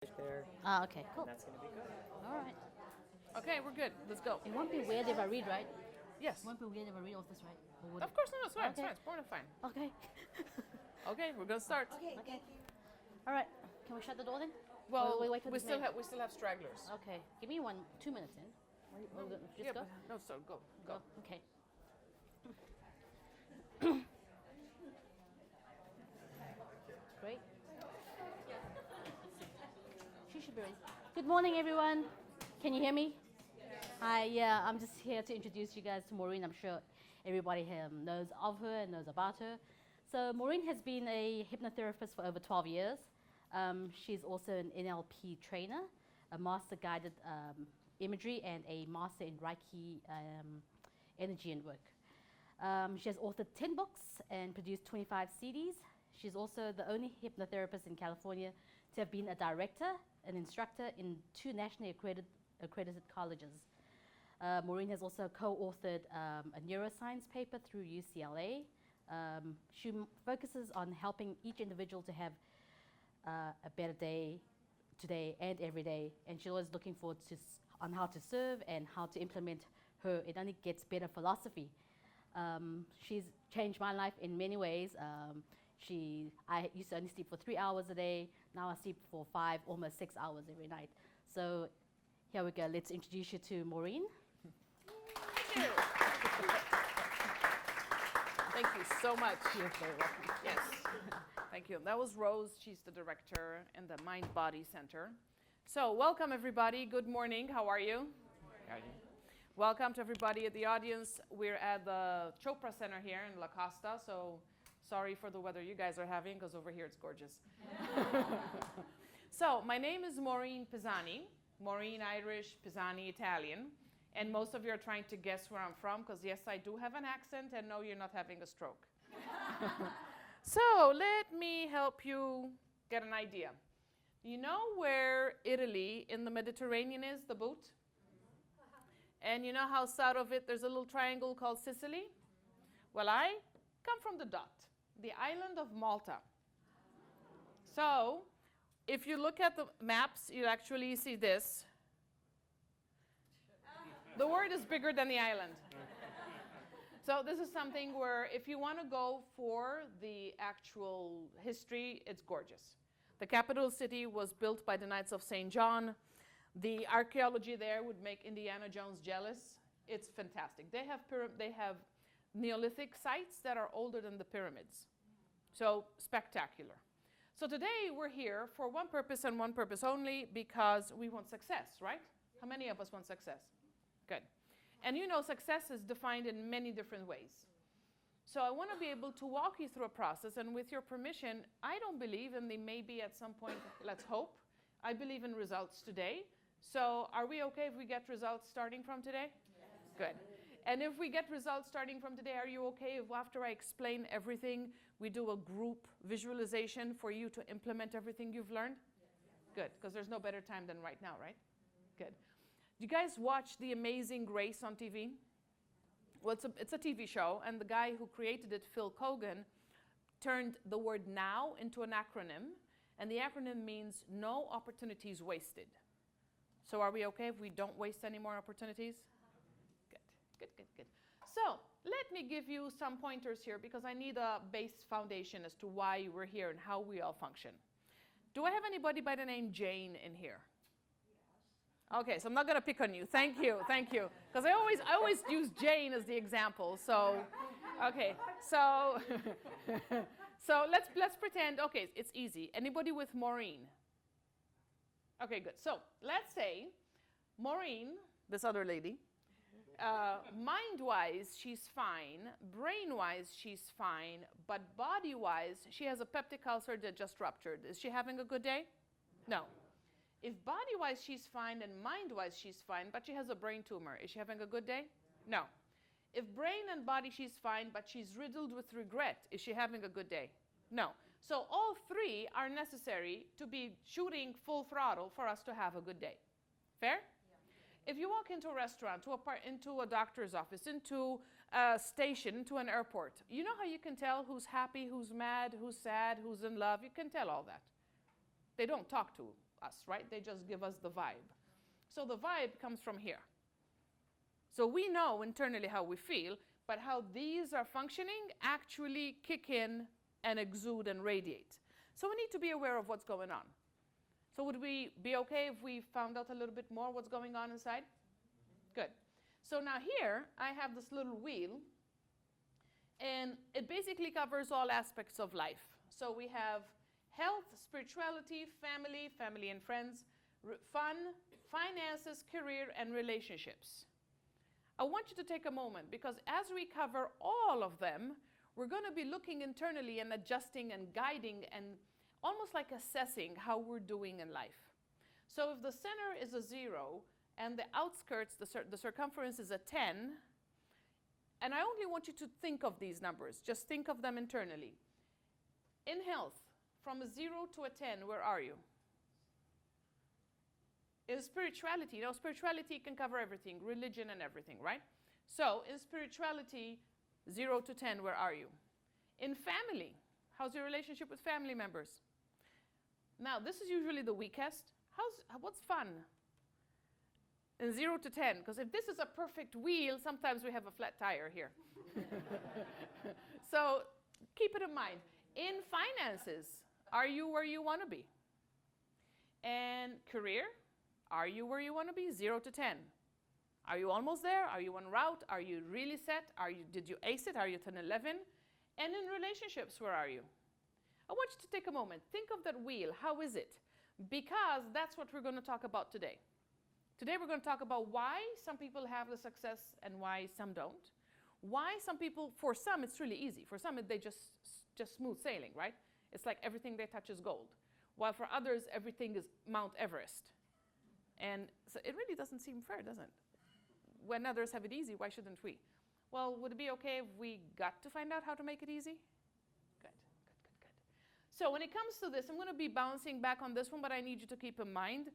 there. Ah, okay, cool. That's going to be good. All right. Okay, we're good. Let's go. It won't be weird if I read, right? Yes. It won't be weird if I read all this, right? Or would Of it? course, no, it's fine. Okay. It's fine. It's fine. Okay. Okay, we're gonna start. Okay. All right. Can we shut the door then? Well, Or wait for we this still man? have stragglers. Okay. Give me 2 minutes in. Just Yeah, go. but- no, so go. Go. Okay. Great. She should be ready. Good morning, everyone. Can you hear me? Hi, yeah, I'm just here to introduce you guys to Maureen. I'm sure everybody here knows of her and knows about her. So Maureen has been a hypnotherapist for over 12 years. She's also an NLP trainer, a master guided imagery, and a master in Reiki energy and work. She has authored 10 books and produced 25 CDs. She's also the only hypnotherapist in California to have been a director, an instructor in 2 nationally accredited colleges. Maureen has also co-authored a neuroscience paper through UCLA. She focuses on helping each individual to have a better day today and every day, and she's always looking forward to on how to serve and how to implement her It Only Gets Better philosophy. She's changed my life in many ways. I used to only sleep for 3 hours a day. Now I sleep for 5, almost 6 hours every night. So here we go. Let's introduce you to Maureen. Thank you. Thank you so much. You're very welcome. Yes. Thank you. That was Rose. She's the director in the Mind Body Center. So welcome, everybody. Good morning. How are you? Welcome to everybody at the audience. We're at the Chopra Center here in La Costa, so sorry for the weather you guys are having, because over here it's gorgeous. So my name is Maureen Pisani. Maureen Irish, Pisani Italian. And most of you are trying to guess where I'm from, because yes, I do have an accent, and no, you're not having a stroke. So let me help you get an idea. You know where Italy in the Mediterranean is, the boot? And you know how south of it there's a little triangle called Sicily? Well, I come from the dot, the island of Malta. So if you look at the maps, you actually see this. The word is bigger than the island. So this is something where if you want to go for the actual history, it's gorgeous. The capital city was built by the Knights of St. John. The archaeology there would make Indiana Jones jealous. It's fantastic. They have Neolithic sites that are older than the pyramids. So spectacular. So today we're here for one purpose and one purpose only, because we want success, right? How many of us want success? Good. And you know success is defined in many different ways. So I want to be able to walk you through a process, and with your permission, I don't believe in the maybe at some point, let's hope. I believe in results today. So are we okay if we get results starting from today? Yes. Good. And if we get results starting from today, are you okay if after I explain everything, we do a group visualization for you to implement everything you've learned? Yes. Good, because there's no better time than right now, right? Good. Do you guys watch The Amazing Grace on TV? Well, it's a TV show, and the guy who created it, Phil Kogan, turned the word now into an acronym, and the acronym means no opportunities wasted. So are we okay if we don't waste any more opportunities? Good. So let me give you some pointers here, because I need a base foundation as to why we're here and how we all function. Do I have anybody by the name Jane in here? Okay, so I'm not going to pick on you. Thank you. Because I always use Jane as the example. So, okay, so so let's pretend. Okay, it's easy. Anybody with Maureen? Okay, good. So let's say Maureen, this other lady, mind-wise she's fine, brain-wise she's fine, but body-wise she has a peptic ulcer that just ruptured. Is she having a good day? No. If body-wise she's fine and mind-wise she's fine, but she has a brain tumor, is she having a good day? No. If brain and body she's fine, but she's riddled with regret, is she having a good day? No. So all three are necessary to be shooting full throttle for us to have a good day. Fair? Yeah. If you walk into a restaurant, into a doctor's office, into a station, into an airport, you know how you can tell who's happy, who's mad, who's sad, who's in love? You can tell all that. They don't talk to us, right? They just give us the vibe. So the vibe comes from here. So we know internally how we feel, but how these are functioning actually kick in and exude and radiate. So we need to be aware of what's going on. So would we be okay if we found out a little bit more what's going on inside? Good. So now here I have this little wheel, and it basically covers all aspects of life. So we have health, spirituality, family and friends, fun, finances, career, and relationships. I want you to take a moment, because as we cover all of them, we're going to be looking internally and adjusting and guiding and almost like assessing how we're doing in life. So if the center is a 0 and the outskirts, the circumference is a 10, and I only want you to think of these numbers, just think of them internally. In health, from a 0 to a 10, where are you? In spirituality, spirituality can cover everything, religion and everything, right? So in spirituality, 0 to 10, where are you? In family, how's your relationship with family members? Now, this is usually the weakest. What's fun? In 0 to 10, because if this is a perfect wheel, sometimes we have a flat tire here. So keep it in mind. In finances, are you where you want to be? And career, are you where you want to be? 0 to 10. Are you almost there? Are you en route? Are you really set? Did you ace it? Are you 10, 11? And in relationships, where are you? I want you to take a moment. Think of that wheel. How is it? Because that's what we're going to talk about today. Today we're going to talk about why some people have the success and why some don't. Why some people, for some it's really easy. For some they just smooth sailing, right? It's like everything they touch is gold. While for others everything is Mount Everest. And so it really doesn't seem fair, does it? When others have it easy, why shouldn't we? Well, would it be okay if we got to find out how to make it easy? Good. So when it comes to this, I'm going to be bouncing back on this one, but I need you to keep in mind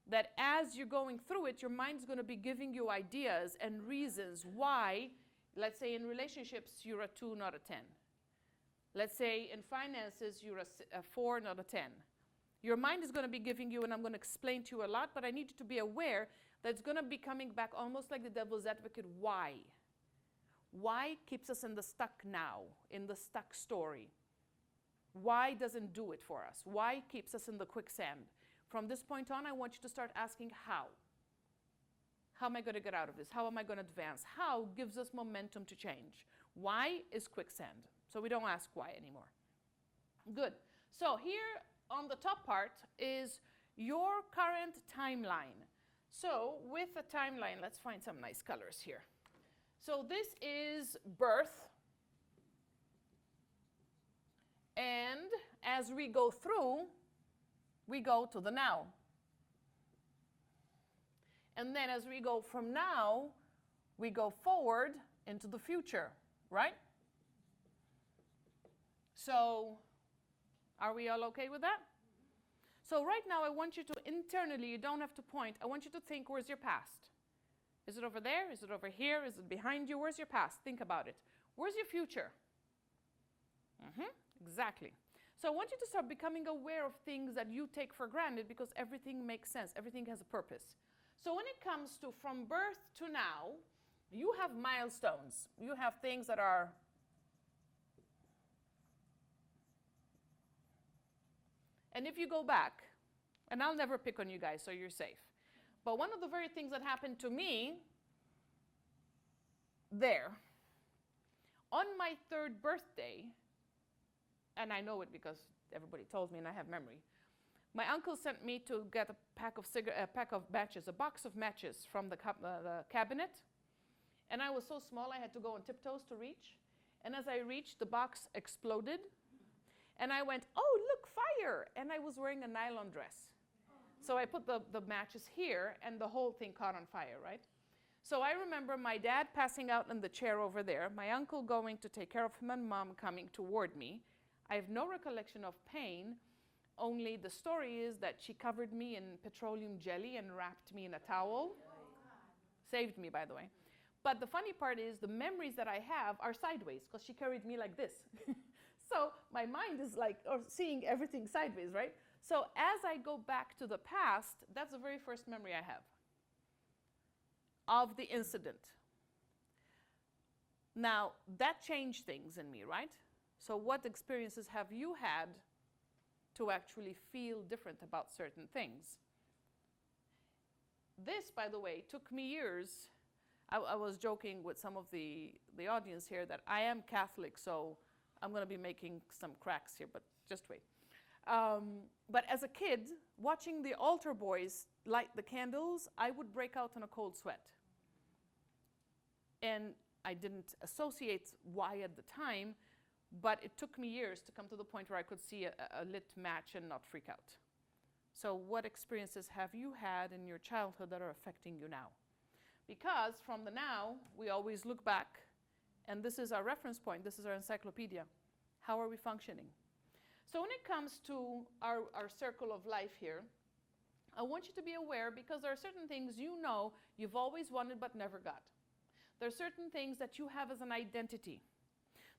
that as you're going through it, your mind's going to be giving you ideas and reasons why, let's say in relationships, you're a 2, not a 10. Let's say in finances, you're a 4, not a 10. Your mind is going to be giving you, and I'm going to explain to you a lot, but I need you to be aware that it's going to be coming back almost like the devil's advocate. Why? Why keeps us in the stuck now, in the stuck story? Why doesn't do it for us? Why keeps us in the quicksand? From this point on, I want you to start asking how. How am I going to get out of this? How am I going to advance? How gives us momentum to change? Why is quicksand? So we don't ask why anymore. Good. So here on the top part is your current timeline. So with a timeline, let's find some nice colors here. So this is birth. And as we go through, we go to the now. And then as we go from now, we go forward into the future, right? So are we all okay with that? So right now I want you to internally, you don't have to point, I want you to think, where's your past? Is it over there? Is it over here? Is it behind you? Where's your past? Think about it. Where's your future? Exactly. So I want you to start becoming aware of things that you take for granted because everything makes sense. Everything has a purpose. So when it comes to from birth to now, you have milestones. You have things that are and if you go back, and I'll never pick on you guys, so you're safe. But one of the very things that happened to me there, on my 3rd birthday, and I know it because everybody told me and I have memory, my uncle sent me to get a box of matches from the cabinet. And I was so small, I had to go on tiptoes to reach. And as I reached, the box exploded. And I went, oh, look, fire! And I was wearing a nylon dress. So I put the matches here, and the whole thing caught on fire, right? So I remember my dad passing out in the chair over there, my uncle going to take care of him, and mom coming toward me. I have no recollection of pain, only the story is that she covered me in petroleum jelly and wrapped me in a towel. Saved me, by the way. But the funny part is the memories that I have are sideways, because she carried me like this. So my mind is like seeing everything sideways, right? So as I go back to the past, that's the very first memory I have of the incident. Now, that changed things in me, right? So what experiences have you had to actually feel different about certain things? This, by the way, took me years. I was joking with some of the audience here that I am Catholic, so I'm going to be making some cracks here, but just wait. But as a kid, watching the altar boys light the candles, I would break out in a cold sweat. And I didn't associate why at the time, but it took me years to come to the point where I could see a lit match and not freak out. So what experiences have you had in your childhood that are affecting you now? Because from the now, we always look back, and this is our reference point, this is our encyclopedia. How are we functioning? So when it comes to our circle of life here, I want you to be aware, because there are certain things you know you've always wanted but never got. There are certain things that you have as an identity.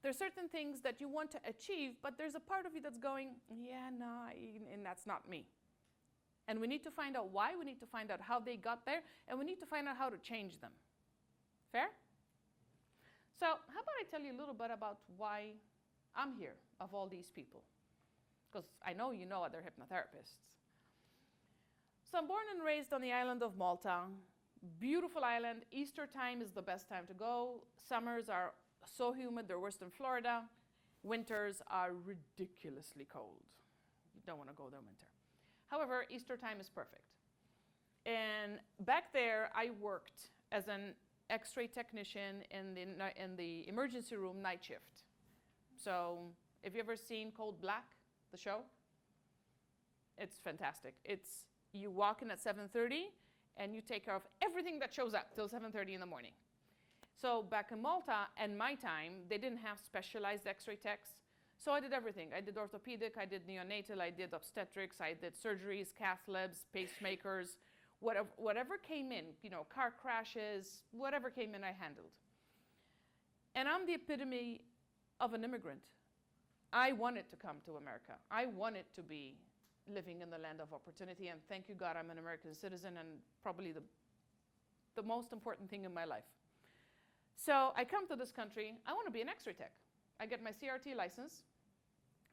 There are certain things that you want to achieve, but there's a part of you that's going, yeah, no, and that's not me. And we need to find out why, we need to find out how they got there, and we need to find out how to change them. Fair? So how about I tell you a little bit about why I'm here, of all these people? Because I know you know other hypnotherapists. So I'm born and raised on the island of Malta. Beautiful island. Easter time is the best time to go. Summers are so humid, they're worse than Florida. Winters are ridiculously cold. You don't want to go there in winter. However, Easter time is perfect. And back there, I worked as an X-ray technician in the emergency room night shift. So have you ever seen Cold Black, the show? It's fantastic. You walk in at 7:30, and you take care of everything that shows up till 7:30 in the morning. So back in Malta, and my time, they didn't have specialized X-ray techs. So I did everything. I did orthopedic, I did neonatal, I did obstetrics, I did surgeries, cath labs, pacemakers, whatever came in, car crashes, whatever came in, I handled. And I'm the epitome of an immigrant. I wanted to come to America. I wanted to be living in the land of opportunity, and thank you God I'm an American citizen, and probably the most important thing in my life. So I come to this country, I want to be an X-ray tech. I get my CRT license.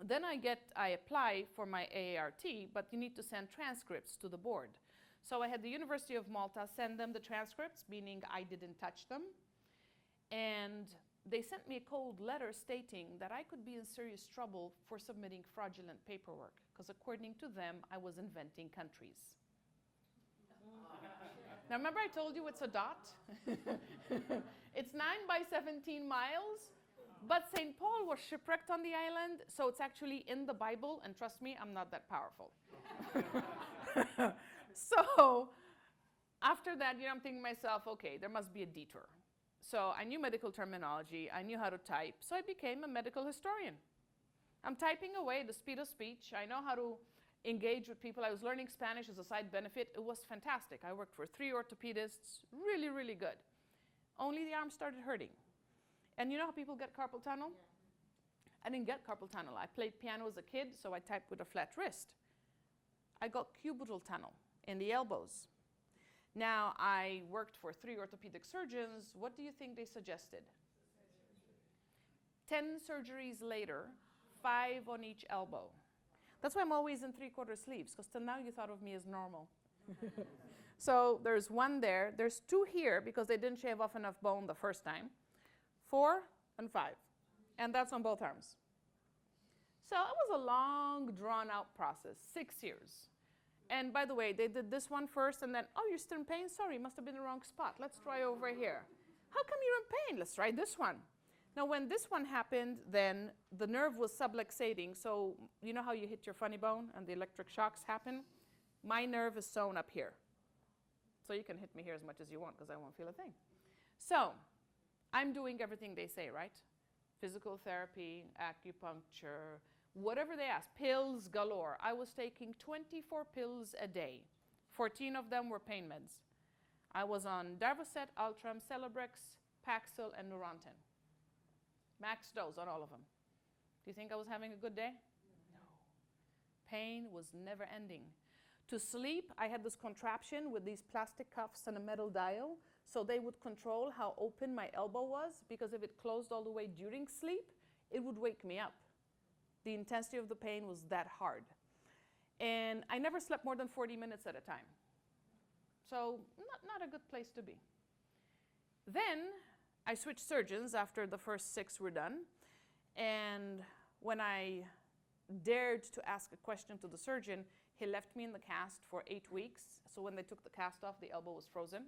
Then I apply for my AART, but you need to send transcripts to the board. So I had the University of Malta send them the transcripts, meaning I didn't touch them. And they sent me a cold letter stating that I could be in serious trouble for submitting fraudulent paperwork, because according to them, I was inventing countries. Now remember I told you it's a dot? It's 9 by 17 miles. But St. Paul was shipwrecked on the island, so it's actually in the Bible, and trust me, I'm not that powerful. So after that, I'm thinking to myself, okay, there must be a detour. So I knew medical terminology, I knew how to type, so I became a medical historian. I'm typing away at the speed of speech. I know how to engage with people. I was learning Spanish as a side benefit. It was fantastic. I worked for 3 orthopedists, really, really good. Only the arm started hurting. And you know how people get carpal tunnel? Yeah. I didn't get carpal tunnel. I played piano as a kid, so I typed with a flat wrist. I got cubital tunnel in the elbows. Now, I worked for 3 orthopedic surgeons. What do you think they suggested? 10 surgeries later, 5 on each elbow. That's why I'm always in 3/4 sleeves, because till now you thought of me as normal. So there's 1 there. There's 2 here, because they didn't shave off enough bone the first time. 4 and 5. And that's on both arms. So it was a long, drawn-out process, 6 years. And by the way, they did this one first, and then, oh, you're still in pain? Sorry, must have been the wrong spot. Let's try over here. How come you're in pain? Let's try this one. Now, when this one happened, then the nerve was subluxating. So you know how you hit your funny bone and the electric shocks happen? My nerve is sewn up here. So you can hit me here as much as you want, because I won't feel a thing. So I'm doing everything they say, right? Physical therapy, acupuncture, whatever they ask, pills galore. I was taking 24 pills a day. 14 of them were pain meds. I was on Darvocet, Ultram, Celebrex, Paxil, and Neurontin. Max dose on all of them. Do you think I was having a good day? No. Pain was never ending. To sleep, I had this contraption with these plastic cuffs and a metal dial, so they would control how open my elbow was, because if it closed all the way during sleep, it would wake me up. The intensity of the pain was that hard. And I never slept more than 40 minutes at a time. So not a good place to be. Then I switched surgeons after the first 6 were done. And when I dared to ask a question to the surgeon, he left me in the cast for 8 weeks. So when they took the cast off, the elbow was frozen.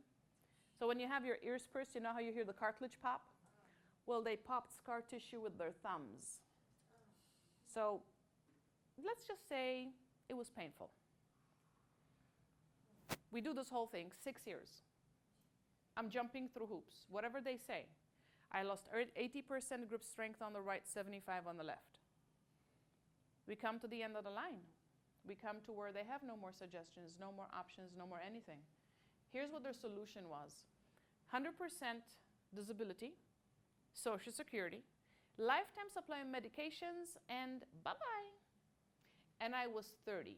So when you have your ears pierced, you know how you hear the cartilage pop? Well, they popped scar tissue with their thumbs. So let's just say it was painful. We do this whole thing 6 years. I'm jumping through hoops, whatever they say. I lost 80% grip strength on the right, 75 on the left. We come to the end of the line. We come to where they have no more suggestions, no more options, no more anything. Here's what their solution was. 100% disability, Social Security, lifetime supply of medications, and bye-bye. And I was 30.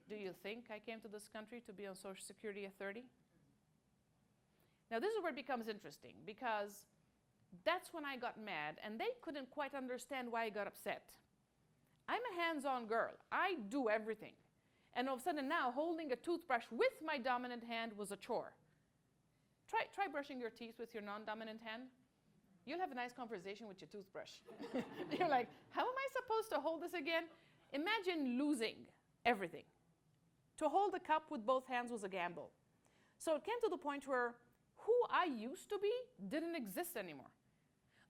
Do you think I came to this country to be on Social Security at 30? Now this is where it becomes interesting, because that's when I got mad, and they couldn't quite understand why I got upset. I'm a hands-on girl. I do everything. And all of a sudden now, holding a toothbrush with my dominant hand was a chore. Try brushing your teeth with your non-dominant hand. You'll have a nice conversation with your toothbrush. You're like, how am I supposed to hold this again? Imagine losing everything. To hold a cup with both hands was a gamble. So it came to the point where who I used to be didn't exist anymore.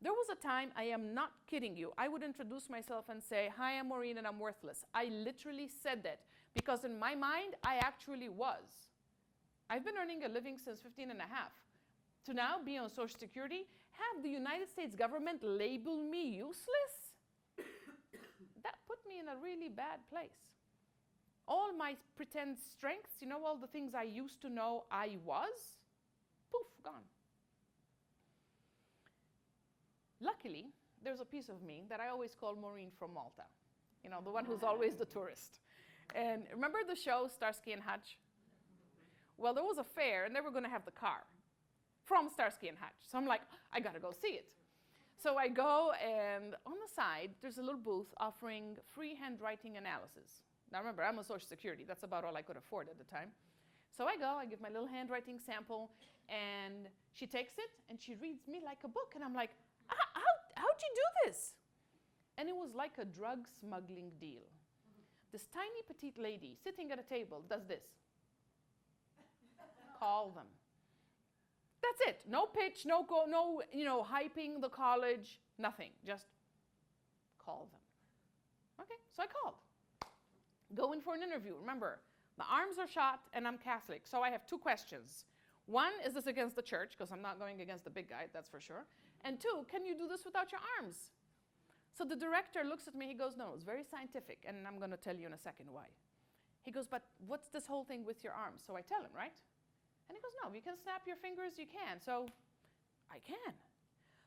There was a time, I am not kidding you, I would introduce myself and say, hi, I'm Maureen and I'm worthless. I literally said that because in my mind, I actually was. I've been earning a living since 15 and a half. To now be on Social Security, have the United States government label me useless? That put me in a really bad place. All my pretend strengths, you know, all the things I used to know I was, poof, gone. Luckily, there's a piece of me that I always call Maureen from Malta. You know, the one who's always the tourist. And remember the show Starsky and Hutch? Well, there was a fair, and they were going to have the car from Starsky and Hutch. So I'm like, I got to go see it. So I go, and on the side, there's a little booth offering free handwriting analysis. Now remember, I'm on Social Security. That's about all I could afford at the time. So I go, I give my little handwriting sample, and she takes it, and she reads me like a book. And I'm like, how'd you do this? And it was like a drug smuggling deal. This tiny petite lady sitting at a table does this. Call them. That's it. No pitch, no hyping the college, nothing. Just call them. Okay, so I called. Going for an interview. Remember, the arms are shot and I'm Catholic, so I have 2 questions. One, is this against the church? Because I'm not going against the big guy, that's for sure. And 2, can you do this without your arms? So the director looks at me, he goes, no, it's very scientific, and I'm going to tell you in a second why. He goes, but what's this whole thing with your arms? So I tell him, right? And he goes, no, you can snap your fingers, you can. So I can.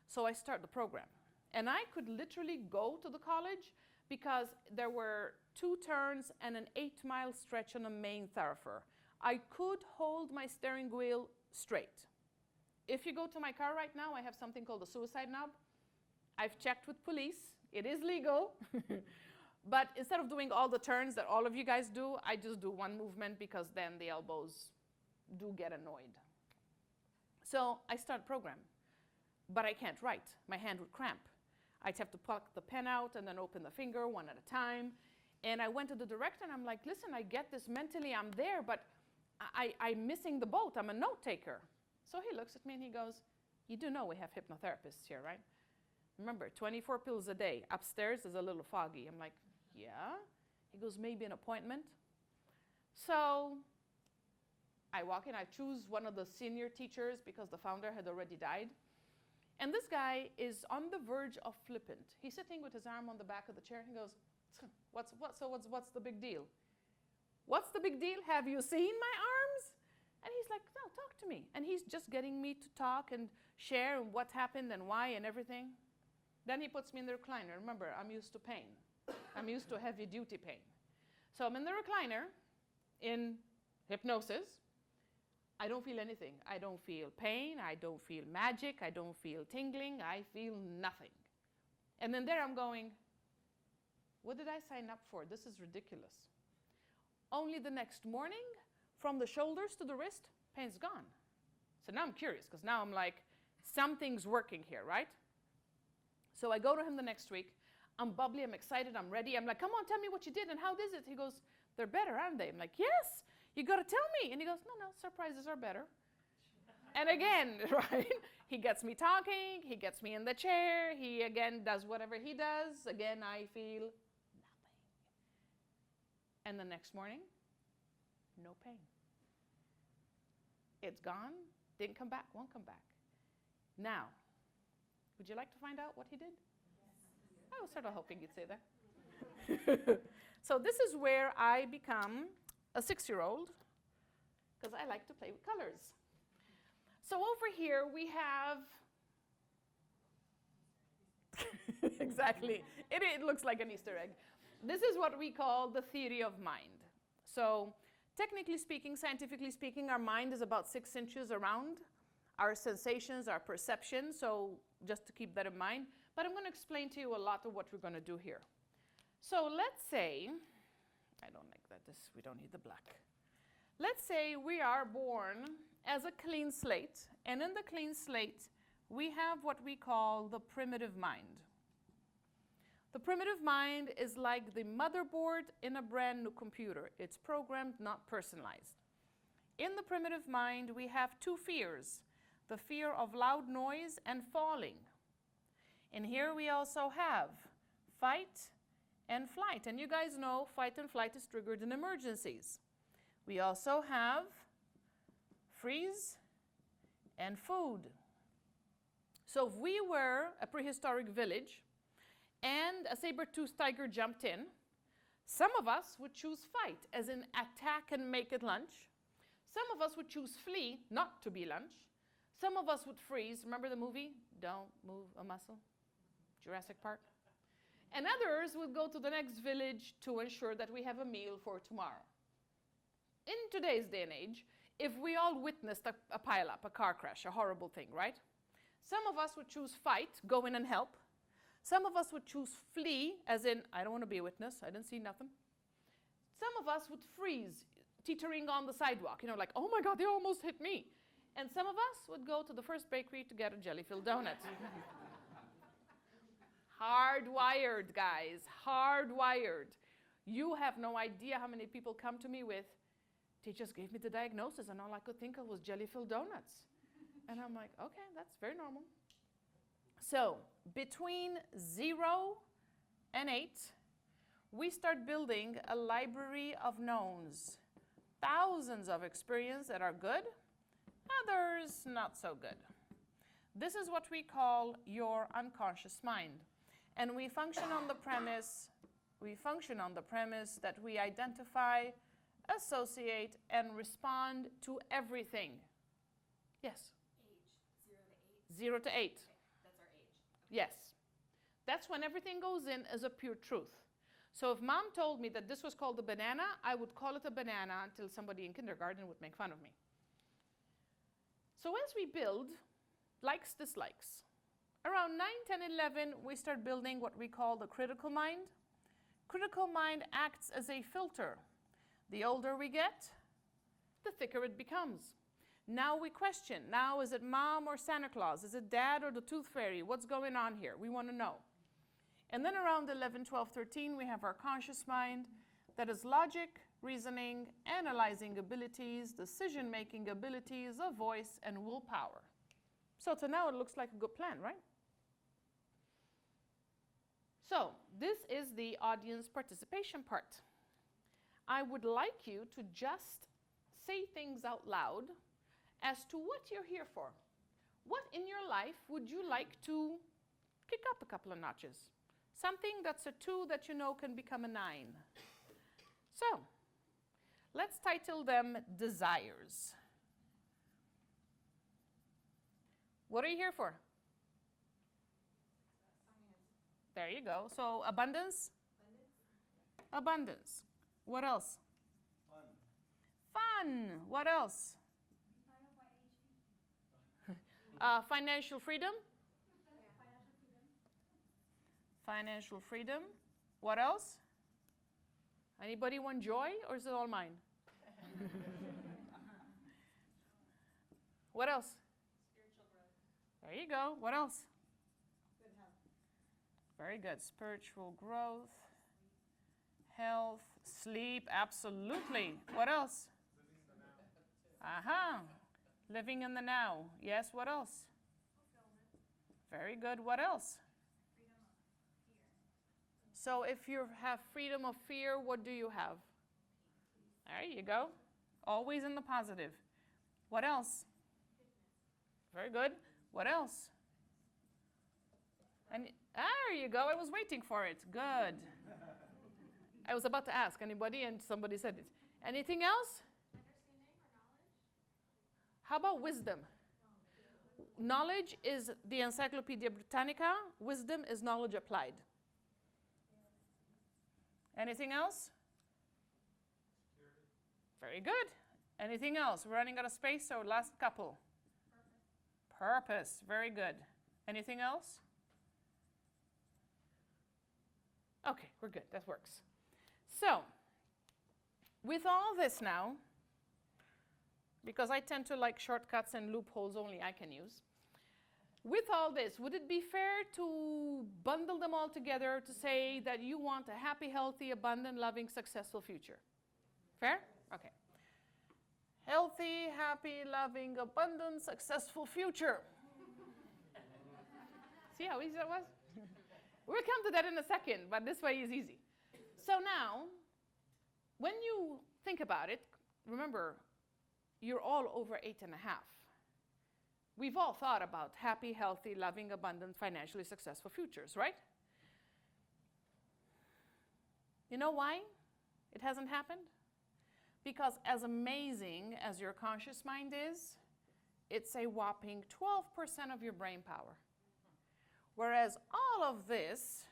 So I start the program. And I could literally go to the college because there were 2 turns and an 8-mile stretch on a main thoroughfare. I could hold my steering wheel straight. If you go to my car right now, I have something called a suicide knob. I've checked with police. It is legal. But instead of doing all the turns that all of you guys do, I just do one movement because then the elbows do get annoyed. So I start program, but I can't write. My hand would cramp. I'd have to pluck the pen out and then open the finger one at a time. And I went to the director and I'm like, listen, I get this mentally, I'm there, but I'm missing the boat. I'm a note taker. So he looks at me and he goes, you do know we have hypnotherapists here, right? Remember, 24 pills a day. Upstairs is a little foggy. I'm like, yeah. He goes, maybe an appointment. So I walk in, I choose one of the senior teachers because the founder had already died. And this guy is on the verge of flippant. He's sitting with his arm on the back of the chair. He goes, what's the big deal? What's the big deal? Have you seen my arms? And he's like, no, talk to me. And he's just getting me to talk and share what happened and why and everything. Then he puts me in the recliner. Remember, I'm used to pain. I'm used to heavy duty pain. So I'm in the recliner in hypnosis. I don't feel anything. I don't feel pain. I don't feel magic. I don't feel tingling. I feel nothing. And then there I'm going, what did I sign up for? This is ridiculous. Only the next morning, from the shoulders to the wrist, pain's gone. So now I'm curious, because now I'm like, something's working here, right? So I go to him the next week. I'm bubbly, I'm excited, I'm ready. I'm like, come on, tell me what you did and how is it? He goes, they're better, aren't they? I'm like, yes, you got to tell me. And he goes, no, surprises are better. And again, right? He gets me talking. He gets me in the chair. He, again, does whatever he does. Again, I feel nothing. And the next morning, no pain. It's gone. Didn't come back. Won't come back. Now, would you like to find out what he did? Yes. I was sort of hoping you'd say that. So this is where I become a 6-year-old, because I like to play with colors. So over here we have, exactly, it looks like an Easter egg. This is what we call the theory of mind. So technically speaking, scientifically speaking, our mind is about 6 inches around our sensations, our perception, so just to keep that in mind. But I'm going to explain to you a lot of what we're going to do here. So let's say, I don't like that, we don't need the black. Let's say we are born as a clean slate, and in the clean slate, we have what we call the primitive mind. The primitive mind is like the motherboard in a brand new computer. It's programmed, not personalized. In the primitive mind, we have 2 fears, the fear of loud noise and falling. And here we also have fight and flight. And you guys know fight and flight is triggered in emergencies. We also have freeze and food. So if we were a prehistoric village and a saber-toothed tiger jumped in, some of us would choose fight, as in attack and make it lunch. Some of us would choose flee, not to be lunch. Some of us would freeze. Remember the movie, Don't Move a Muscle? Jurassic Park? And others would go to the next village to ensure that we have a meal for tomorrow. In today's day and age, if we all witnessed a pileup, a car crash, a horrible thing, right? Some of us would choose fight, go in and help. Some of us would choose flee, as in, I don't want to be a witness, I didn't see nothing. Some of us would freeze, teetering on the sidewalk, you know, like, oh my God, they almost hit me. And some of us would go to the first bakery to get a jelly-filled donut. Hardwired, guys, hardwired. You have no idea how many people come to me with, they just gave me the diagnosis and all I could think of was jelly-filled donuts. And I'm like, okay, that's very normal. So between 0 and 8, we start building a library of knowns. Thousands of experiences that are good, others not so good. This is what we call your unconscious mind. And we function on the premise that we identify, associate, and respond to everything. Yes? Age, 0 to 8. 0 to 8. Okay. That's our age. Okay. Yes. That's when everything goes in as a pure truth. So if mom told me that this was called a banana, I would call it a banana until somebody in kindergarten would make fun of me. So as we build, likes, dislikes. Around 9, 10, 11, we start building what we call the critical mind. Critical mind acts as a filter. The older we get, the thicker it becomes. Now we question. Now, is it mom or Santa Claus? Is it dad or the tooth fairy? What's going on here? We want to know. And then around 11, 12, 13, we have our conscious mind that is logic, reasoning, analyzing abilities, decision-making abilities, a voice, and willpower. So to now it looks like a good plan, right? So this is the audience participation part. I would like you to just say things out loud as to what you're here for. What in your life would you like to kick up a couple of notches? Something that's a 2 that you know can become a 9. So let's title them desires. What are you here for? There you go. So abundance? Abundance. What else? Fun. What else? Financial freedom. Financial freedom. What else? Anybody want joy, or is it all mine? What else? Spiritual growth. There you go. What else? Good health. Very good. Spiritual growth, health, sleep, absolutely. What else? Aha. Living in the now. Yes, what else? Very good. What else? So if you have freedom of fear, what do you have? There you go. Always in the positive. What else? Very good. What else? And there you go. I was waiting for it. Good. I was about to ask anybody, and somebody said it. Anything else? Understanding or knowledge? How about wisdom? Knowledge is the Encyclopedia Britannica. Wisdom is knowledge applied. Anything else? Very good. Anything else? We're running out of space, so last couple. Purpose. Very good. Anything else? Okay, we're good. That works. So, with all this now, because I tend to like shortcuts and loopholes only I can use, with all this, would it be fair to bundle them all together to say that you want a happy, healthy, abundant, loving, successful future? Fair? Okay. Healthy, happy, loving, abundant, successful future. See how easy that was? We'll come to that in a second, but this way is easy. So now, when you think about it, remember, you're all over 8.5. We've all thought about happy, healthy, loving, abundant, financially successful futures, right? You know why it hasn't happened? Because as amazing as your conscious mind is, it's a whopping 12% of your brain power. Whereas all of this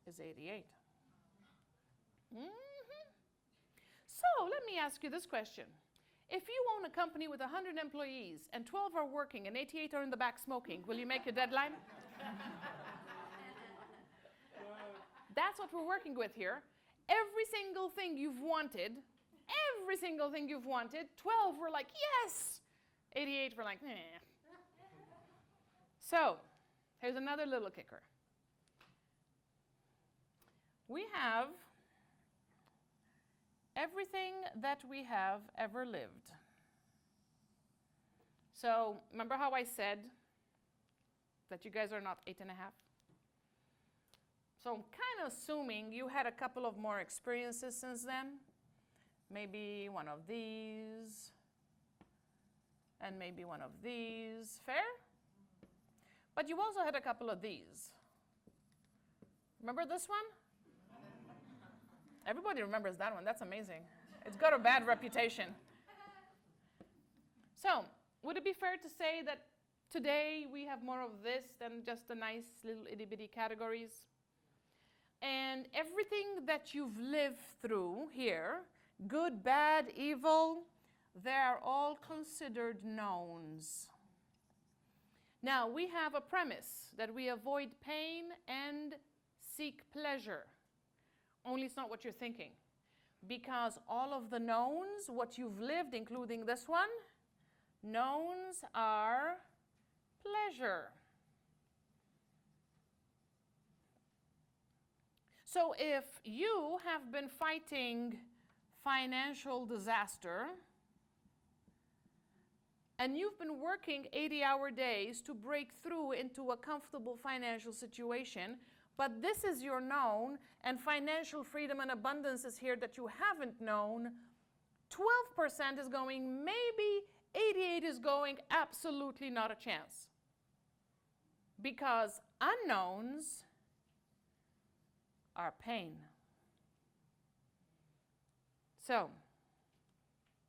is 88. So let me ask you this question. If you own a company with 100 employees and 12 are working and 88 are in the back smoking, will you make your deadline? That's what we're working with here. Every single thing you've wanted, 12 were like, yes! 88 were like, eh. So, here's another little kicker. We have everything that we have ever lived. So, remember how I said that you guys are not 8.5? So, I'm kind of assuming you had a couple of more experiences since then. Maybe one of these, and maybe one of these. Fair? But you also had a couple of these. Remember this one? Everybody remembers that one. That's amazing. It's got a bad reputation. So, would it be fair to say that today we have more of this than just the nice little itty-bitty categories? And everything that you've lived through here, good, bad, evil, they're all considered knowns. Now, we have a premise that we avoid pain and seek pleasure. Only it's not what you're thinking. Because all of the knowns, what you've lived, including this one, knowns are pleasure. So if you have been fighting financial disaster, and you've been working 80-hour days to break through into a comfortable financial situation, but this is your known, and financial freedom and abundance is here that you haven't known, 12% is going maybe, 88 is going absolutely not a chance. Because unknowns are pain. So,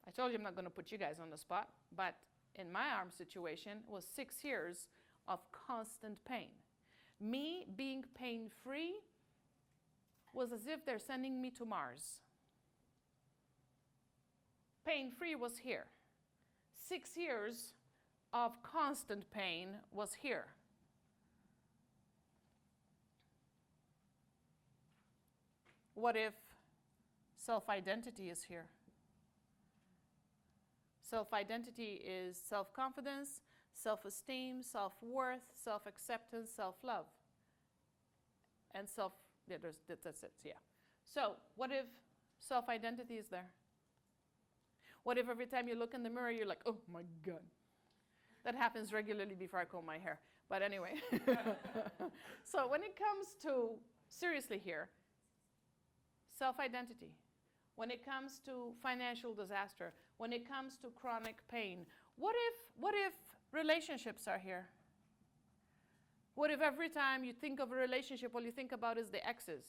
I told you I'm not going to put you guys on the spot, but in my arm situation was 6 years of constant pain. Me being pain-free was as if they're sending me to Mars. Pain-free was here. 6 years of constant pain was here. What if self-identity is here? Self-identity is self-confidence, self-esteem, self-worth, self-acceptance, self-love. And that's it, yeah. So what if self-identity is there? What if every time you look in the mirror, you're like, oh my God. That happens regularly before I comb my hair. But anyway. So when it comes to, seriously here, self-identity, when it comes to financial disaster, when it comes to chronic pain, what if relationships are here? What if every time you think of a relationship, all you think about is the exes?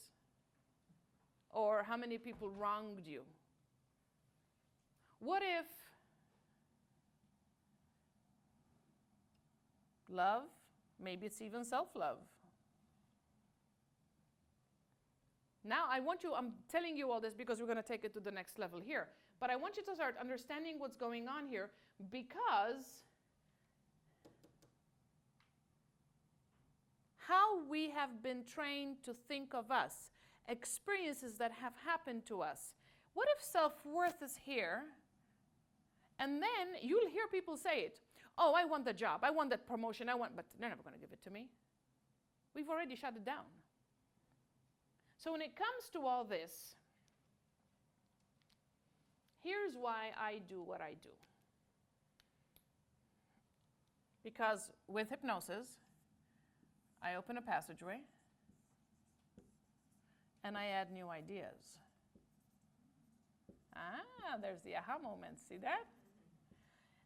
Or how many people wronged you? What if love, maybe it's even self-love? Now I'm telling you all this because we're going to take it to the next level here. But I want you to start understanding what's going on here, because how we have been trained to think of us, experiences that have happened to us. What if self-worth is here? And then you'll hear people say it. Oh, I want the job. I want that promotion. But they're never going to give it to me. We've already shut it down. So when it comes to all this, here's why I do what I do. Because with hypnosis, I open a passageway and I add new ideas. Ah, there's the aha moment. See that?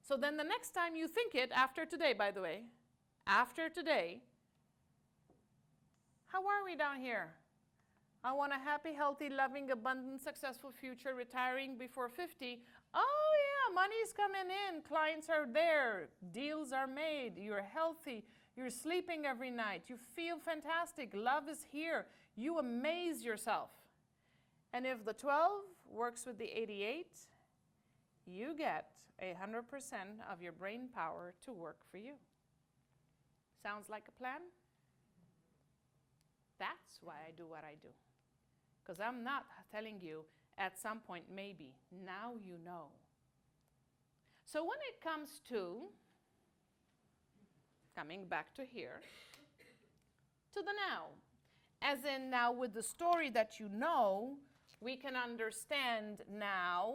So then the next time you think it, after today, by the way, after today, how are we down here? I want a happy, healthy, loving, abundant, successful future, retiring before 50. Oh yeah, money's coming in, clients are there, deals are made, you're healthy, you're sleeping every night, you feel fantastic, love is here, you amaze yourself. And if the 12 works with the 88, you get 100% of your brain power to work for you. Sounds like a plan? That's why I do what I do. Because I'm not telling you at some point maybe. Now you know. So when it comes to, coming back to here, to the now, as in now with the story that you know, we can understand now.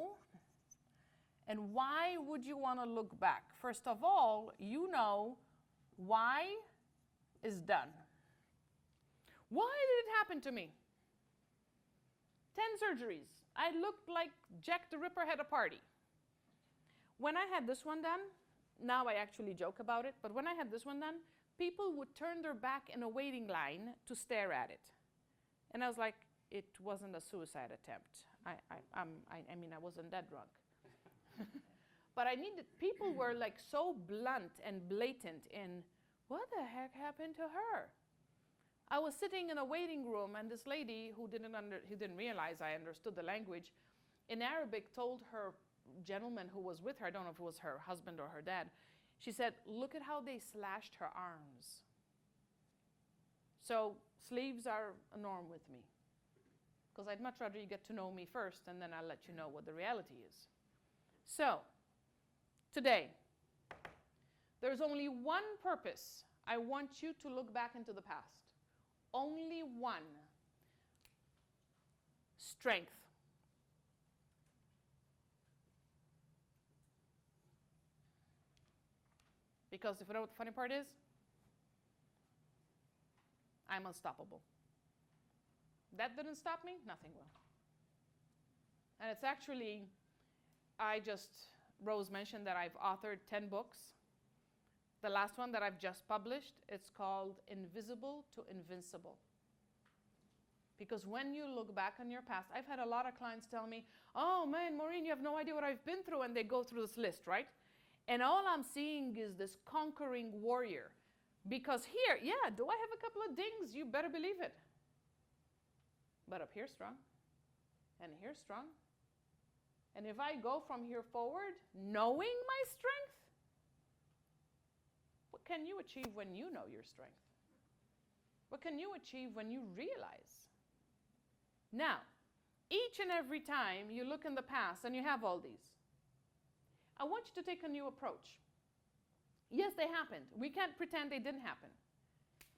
And why would you want to look back? First of all, you know why is done. Why did it happen to me? 10 surgeries. I looked like Jack the Ripper had a party. When I had this one done, now I actually joke about it, but when I had this one done, people would turn their back in a waiting line to stare at it. And I was like, it wasn't a suicide attempt. I mean, I wasn't that drunk. But people were like so blunt and blatant in, what the heck happened to her? I was sitting in a waiting room, and this lady who didn't realize I understood the language, in Arabic told her gentleman who was with her, I don't know if it was her husband or her dad, she said, look at how they slashed her arms. So sleeves are a norm with me, because I'd much rather you get to know me first, and then I'll let you know what the reality is. So, today, there's only one purpose. I want you to look back into the past. Only one. Strength. Because if you know what the funny part is, I'm unstoppable. That didn't stop me, nothing will. And it's actually, Rose mentioned that I've authored 10 books. The last one that I've just published, it's called Invisible to Invincible. Because when you look back on your past, I've had a lot of clients tell me, oh man, Maureen, you have no idea what I've been through, and they go through this list, right? And all I'm seeing is this conquering warrior. Because here, yeah, do I have a couple of dings? You better believe it. but up here strong, and here strong. And if I go from here forward, knowing my strength, what can you achieve when you know your strength? What can you achieve when you realize? Now, each and every time you look in the past, and you have all these, I want you to take a new approach. Yes, they happened. We can't pretend they didn't happen.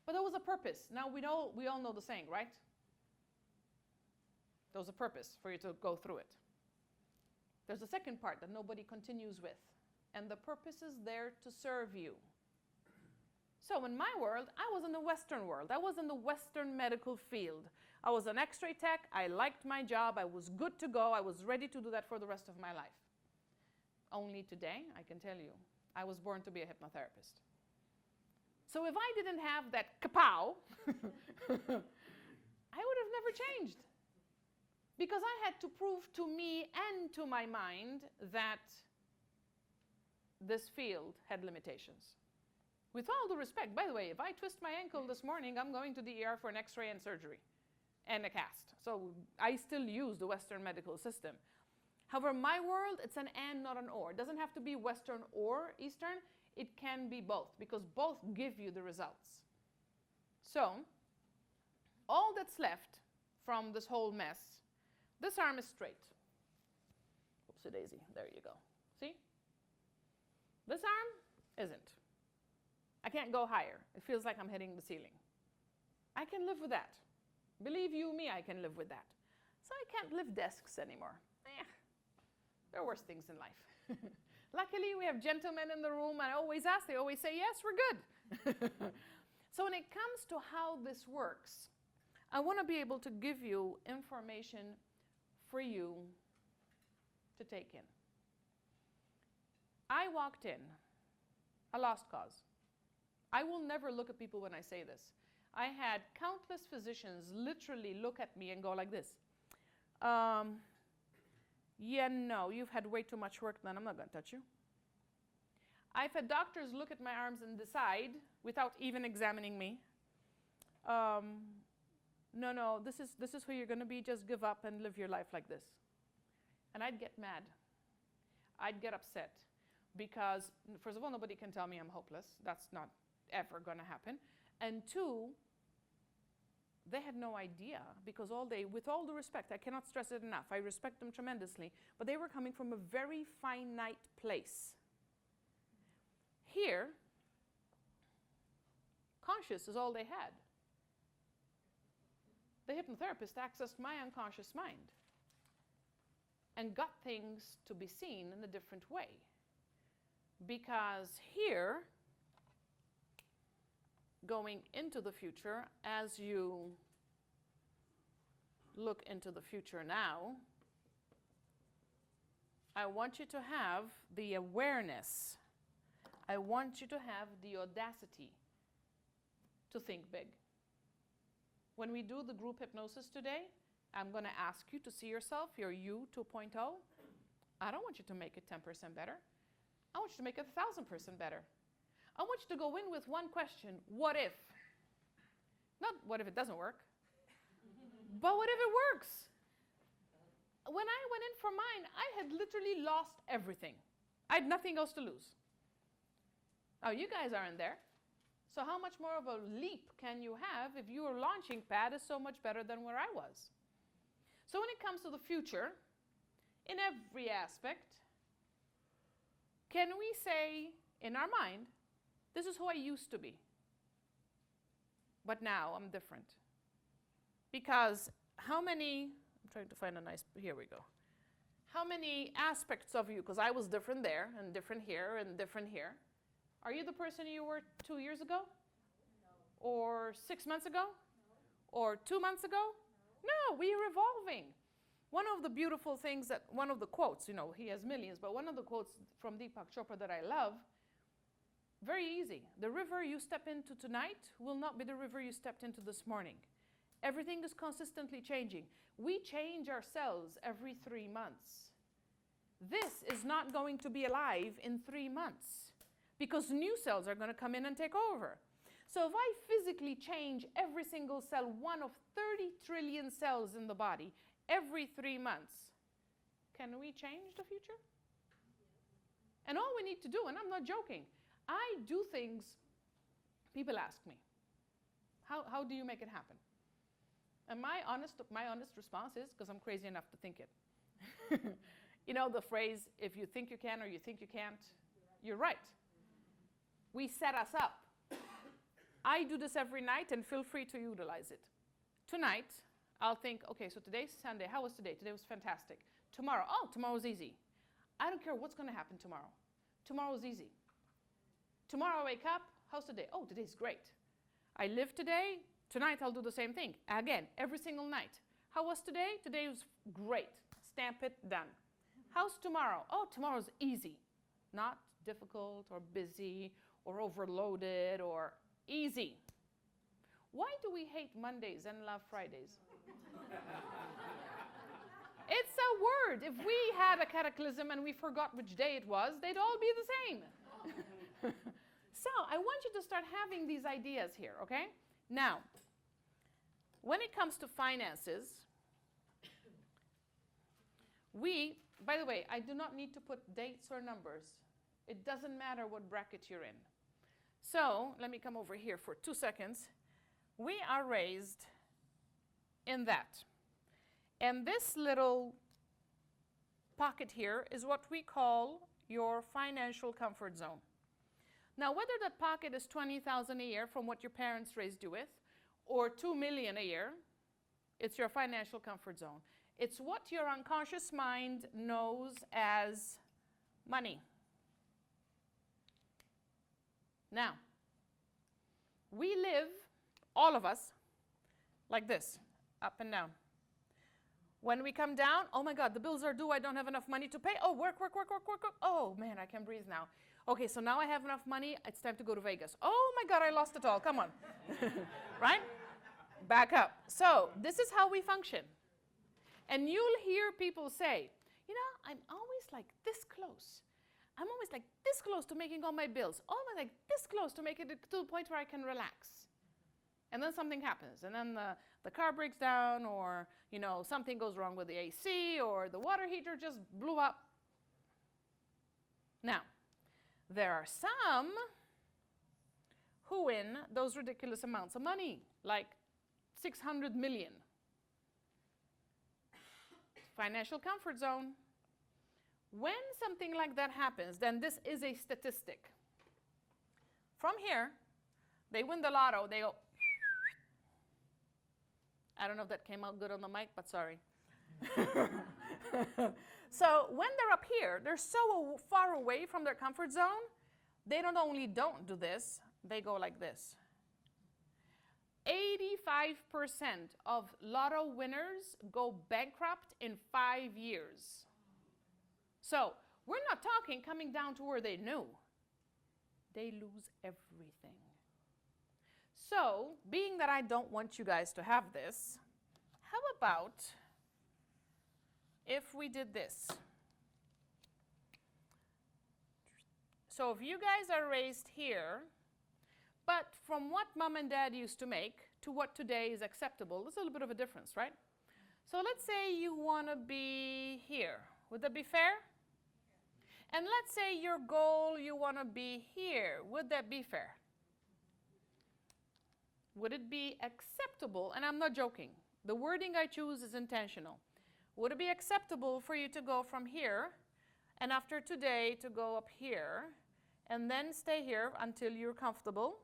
But there was a purpose. Now, we all know the saying, right? There was a purpose for you to go through it. There's a second part that nobody continues with. And the purpose is there to serve you. So in my world, I was in the Western world. I was in the Western medical field. I was an X-ray tech. I liked my job. I was good to go. I was ready to do that for the rest of my life. Only today, I can tell you, I was born to be a hypnotherapist. So if I didn't have that kapow, I would have never changed. Because I had to prove to me and to my mind that this field had limitations. With all due respect, by the way, if I twist my ankle this morning, I'm going to the ER for an X-ray and surgery and a cast. So I still use the Western medical system. However, my world, it's an and, not an or. It doesn't have to be Western or Eastern. It can be both, because both give you the results. So all that's left from this whole mess, this arm is straight. Oopsie daisy, there you go. See? This arm isn't. I can't go higher. It feels like I'm hitting the ceiling. I can live with that. Believe you me, I can live with that. So I can't lift desks anymore. There are worse things in life. Luckily, we have gentlemen in the room, and I always ask, they always say, yes, we're good. So when it comes to how this works, I want to be able to give you information for you to take in. I walked in a lost cause. I will never look at people when I say this. I had countless physicians literally look at me and go like this. Yeah, no, you've had way too much work done. I'm not going to touch you. I've had doctors look at my arms and decide, without even examining me, no, this is who you're going to be. Just give up and live your life like this. And I'd get mad. I'd get upset. Because, first of all, nobody can tell me I'm hopeless. That's not ever going to happen. And two, they had no idea, because with all due respect, I cannot stress it enough, I respect them tremendously, but they were coming from a very finite place. Here, conscious is all they had. The hypnotherapist accessed my unconscious mind and got things to be seen in a different way. Because here, going into the future, as you look into the future now, I want you to have the awareness. I want you to have the audacity to think big. When we do the group hypnosis today, I'm going to ask you to see yourself, your you 2.0. I don't want you to make it 10% better. I want you to make it 1,000% better. I want you to go in with one question: what if? Not what if it doesn't work, but what if it works? When I went in for mine, I had literally lost everything. I had nothing else to lose. Now, you guys aren't there. So how much more of a leap can you have if your launching pad is so much better than where I was? So when it comes to the future, in every aspect, can we say in our mind, this is who I used to be, but now I'm different? Because how many, I'm trying to find a nice, here we go. How many aspects of you, because I was different there and different here and different here, are you the person you were 2 years ago? No. Or 6 months ago? No. Or 2 months ago? No, we are evolving. One of the beautiful things that, one of the quotes, you know, he has millions, but one of the quotes from Deepak Chopra that I love, very easy. The river you step into tonight will not be the river you stepped into this morning. Everything is consistently changing. We change ourselves every 3 months. This is not going to be alive in 3 months, because new cells are going to come in and take over. So if I physically change every single cell, one of 30 trillion cells in the body, every 3 months, can we change the future? And all we need to do, and I'm not joking, I do things, people ask me, how do you make it happen? And my honest response is, because I'm crazy enough to think it. You know the phrase, if you think you can or you think you can't, you're right. We set us up. I do this every night, and feel free to utilize it. Tonight, I'll think, okay, so today's Sunday. How was today? Today was fantastic. Tomorrow, oh, tomorrow's easy. I don't care what's going to happen tomorrow. Tomorrow's easy. Tomorrow I wake up, how's today? Oh, today's great. I live today. Tonight I'll do the same thing. Again, every single night. How was today? Today was great. Stamp it, done. How's tomorrow? Oh, tomorrow's easy. Not difficult or busy or overloaded or easy. Why do we hate Mondays and love Fridays? It's a word. If we had a cataclysm and we forgot which day it was, they'd all be the same. So I want you to start having these ideas here, okay? Now, when it comes to finances, by the way, I do not need to put dates or numbers. It doesn't matter what bracket you're in. So let me come over here for 2 seconds. We are raised in that. And this little pocket here is what we call your financial comfort zone. Now, whether that pocket is $20,000 a year from what your parents raised you with, or $2 million a year, it's your financial comfort zone. It's what your unconscious mind knows as money. Now, we live, all of us, like this, up and down. When we come down, oh my God, the bills are due, I don't have enough money to pay. Oh, work. Oh man, I can breathe now. Okay, so now I have enough money, it's time to go to Vegas. Oh my God, I lost it all, come on. Right? Back up. So this is how we function. And you'll hear people say, you know, I'm always like this close. I'm always like this close to making all my bills. Almost like this close to make it to the point where I can relax. And then something happens. And then the car breaks down, or, you know, something goes wrong with the AC, or the water heater just blew up. Now, there are some who win those ridiculous amounts of money, like 600 million. Financial comfort zone. When something like that happens, then this is a statistic. From here, they win the lotto, they go, I don't know if that came out good on the mic, but sorry. So when they're up here, they're so far away from their comfort zone, they not only don't do this, they go like this. 85% of lotto winners go bankrupt in 5 years. So we're not talking coming down to where they knew. They lose everything. So, being that I don't want you guys to have this, how about if we did this? So if you guys are raised here, but from what mom and dad used to make to what today is acceptable, there's a little bit of a difference, right? So let's say you want to be here. Would that be fair? And let's say your goal, you want to be here. Would that be fair? Would it be acceptable? And I'm not joking. The wording I choose is intentional. Would it be acceptable for you to go from here, and after today to go up here, and then stay here until you're comfortable,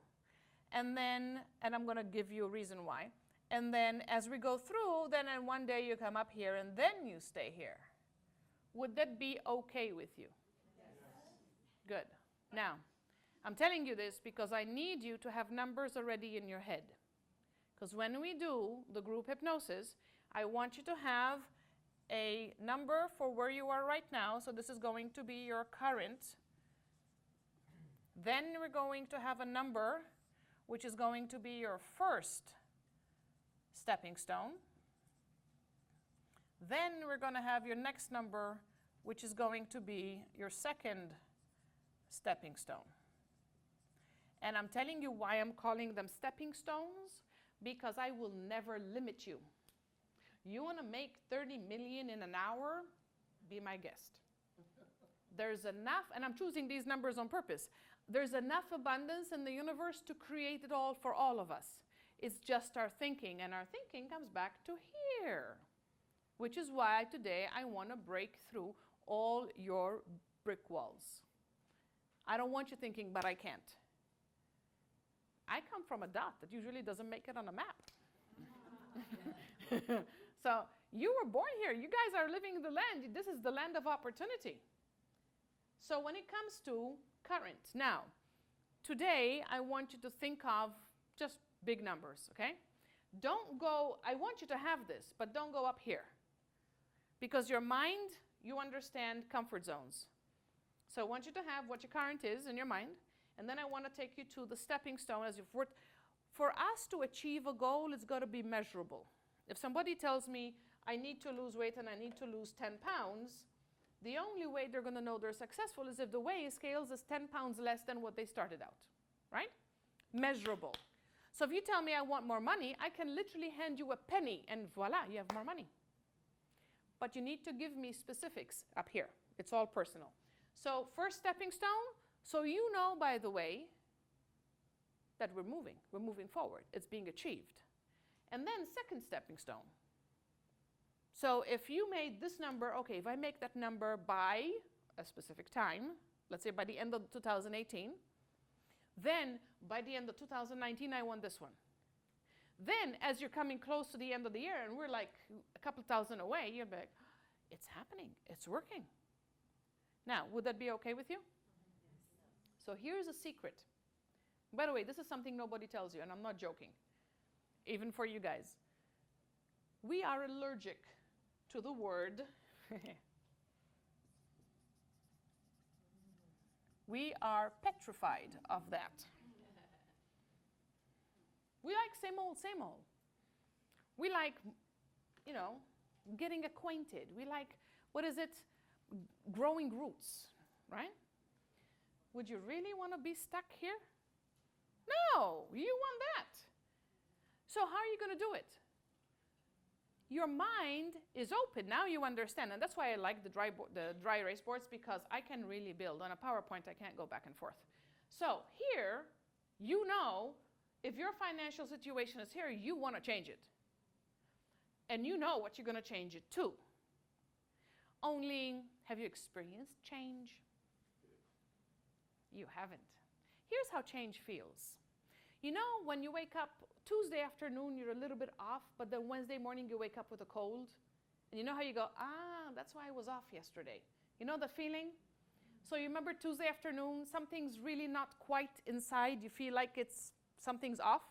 and then, and I'm going to give you a reason why, and then as we go through, then one day you come up here, and then you stay here. Would that be okay with you? Yes. Good. Now, I'm telling you this because I need you to have numbers already in your head. Because when we do the group hypnosis, I want you to have a number for where you are right now. So this is going to be your current. Then we're going to have a number which is going to be your first stepping stone. Then we're going to have your next number, which is going to be your second stepping stone. And I'm telling you why I'm calling them stepping stones, because I will never limit you. You want to make 30 million in an hour? Be my guest. There's enough, and I'm choosing these numbers on purpose. There's enough abundance in the universe to create it all for all of us. It's just our thinking, and our thinking comes back to here, which is why today I want to break through all your brick walls. I don't want you thinking, but I can't. I come from a dot that usually doesn't make it on a map. So you were born here. You guys are living the land. This is the land of opportunity. So when it comes to current, now, today I want you to think of just big numbers, okay? Don't go, I want you to have this, but don't go up here. Because your mind, you understand comfort zones. So I want you to have what your current is in your mind, and then I want to take you to the stepping stone. As if for us to achieve a goal, it's got to be measurable. If somebody tells me, I need to lose weight and I need to lose 10 pounds, the only way they're going to know they're successful is if the weigh scales is 10 pounds less than what they started out, right? Measurable. So if you tell me I want more money, I can literally hand you a penny and voila, you have more money. But you need to give me specifics up here. It's all personal. So first stepping stone, so you know, by the way, that we're moving forward. It's being achieved. And then second stepping stone. So if you made this number, okay, if I make that number by a specific time, let's say by the end of 2018, then by the end of 2019, I want this one. Then as you're coming close to the end of the year and we're like a couple thousand away, you're like, it's happening, it's working. Now, would that be okay with you? So here's a secret. By the way, this is something nobody tells you, and I'm not joking, even for you guys. We are allergic to the word. We are petrified of that. We like same old, same old. We like, you know, getting acquainted. We like, what is it? Growing roots, right? Would you really want to be stuck here? No, you want that. So how are you going to do it? Your mind is open. Now you understand. And that's why I like the dry erase boards, because I can really build. On a PowerPoint, I can't go back and forth. So here, you know, if your financial situation is here, you want to change it. And you know what you're going to change it to. Only, have you experienced change? You haven't. Here's how change feels. You know, when you wake up Tuesday afternoon, you're a little bit off, but then Wednesday morning you wake up with a cold. And you know how you go, that's why I was off yesterday. You know the feeling? So you remember Tuesday afternoon, something's really not quite inside. You feel like something's off.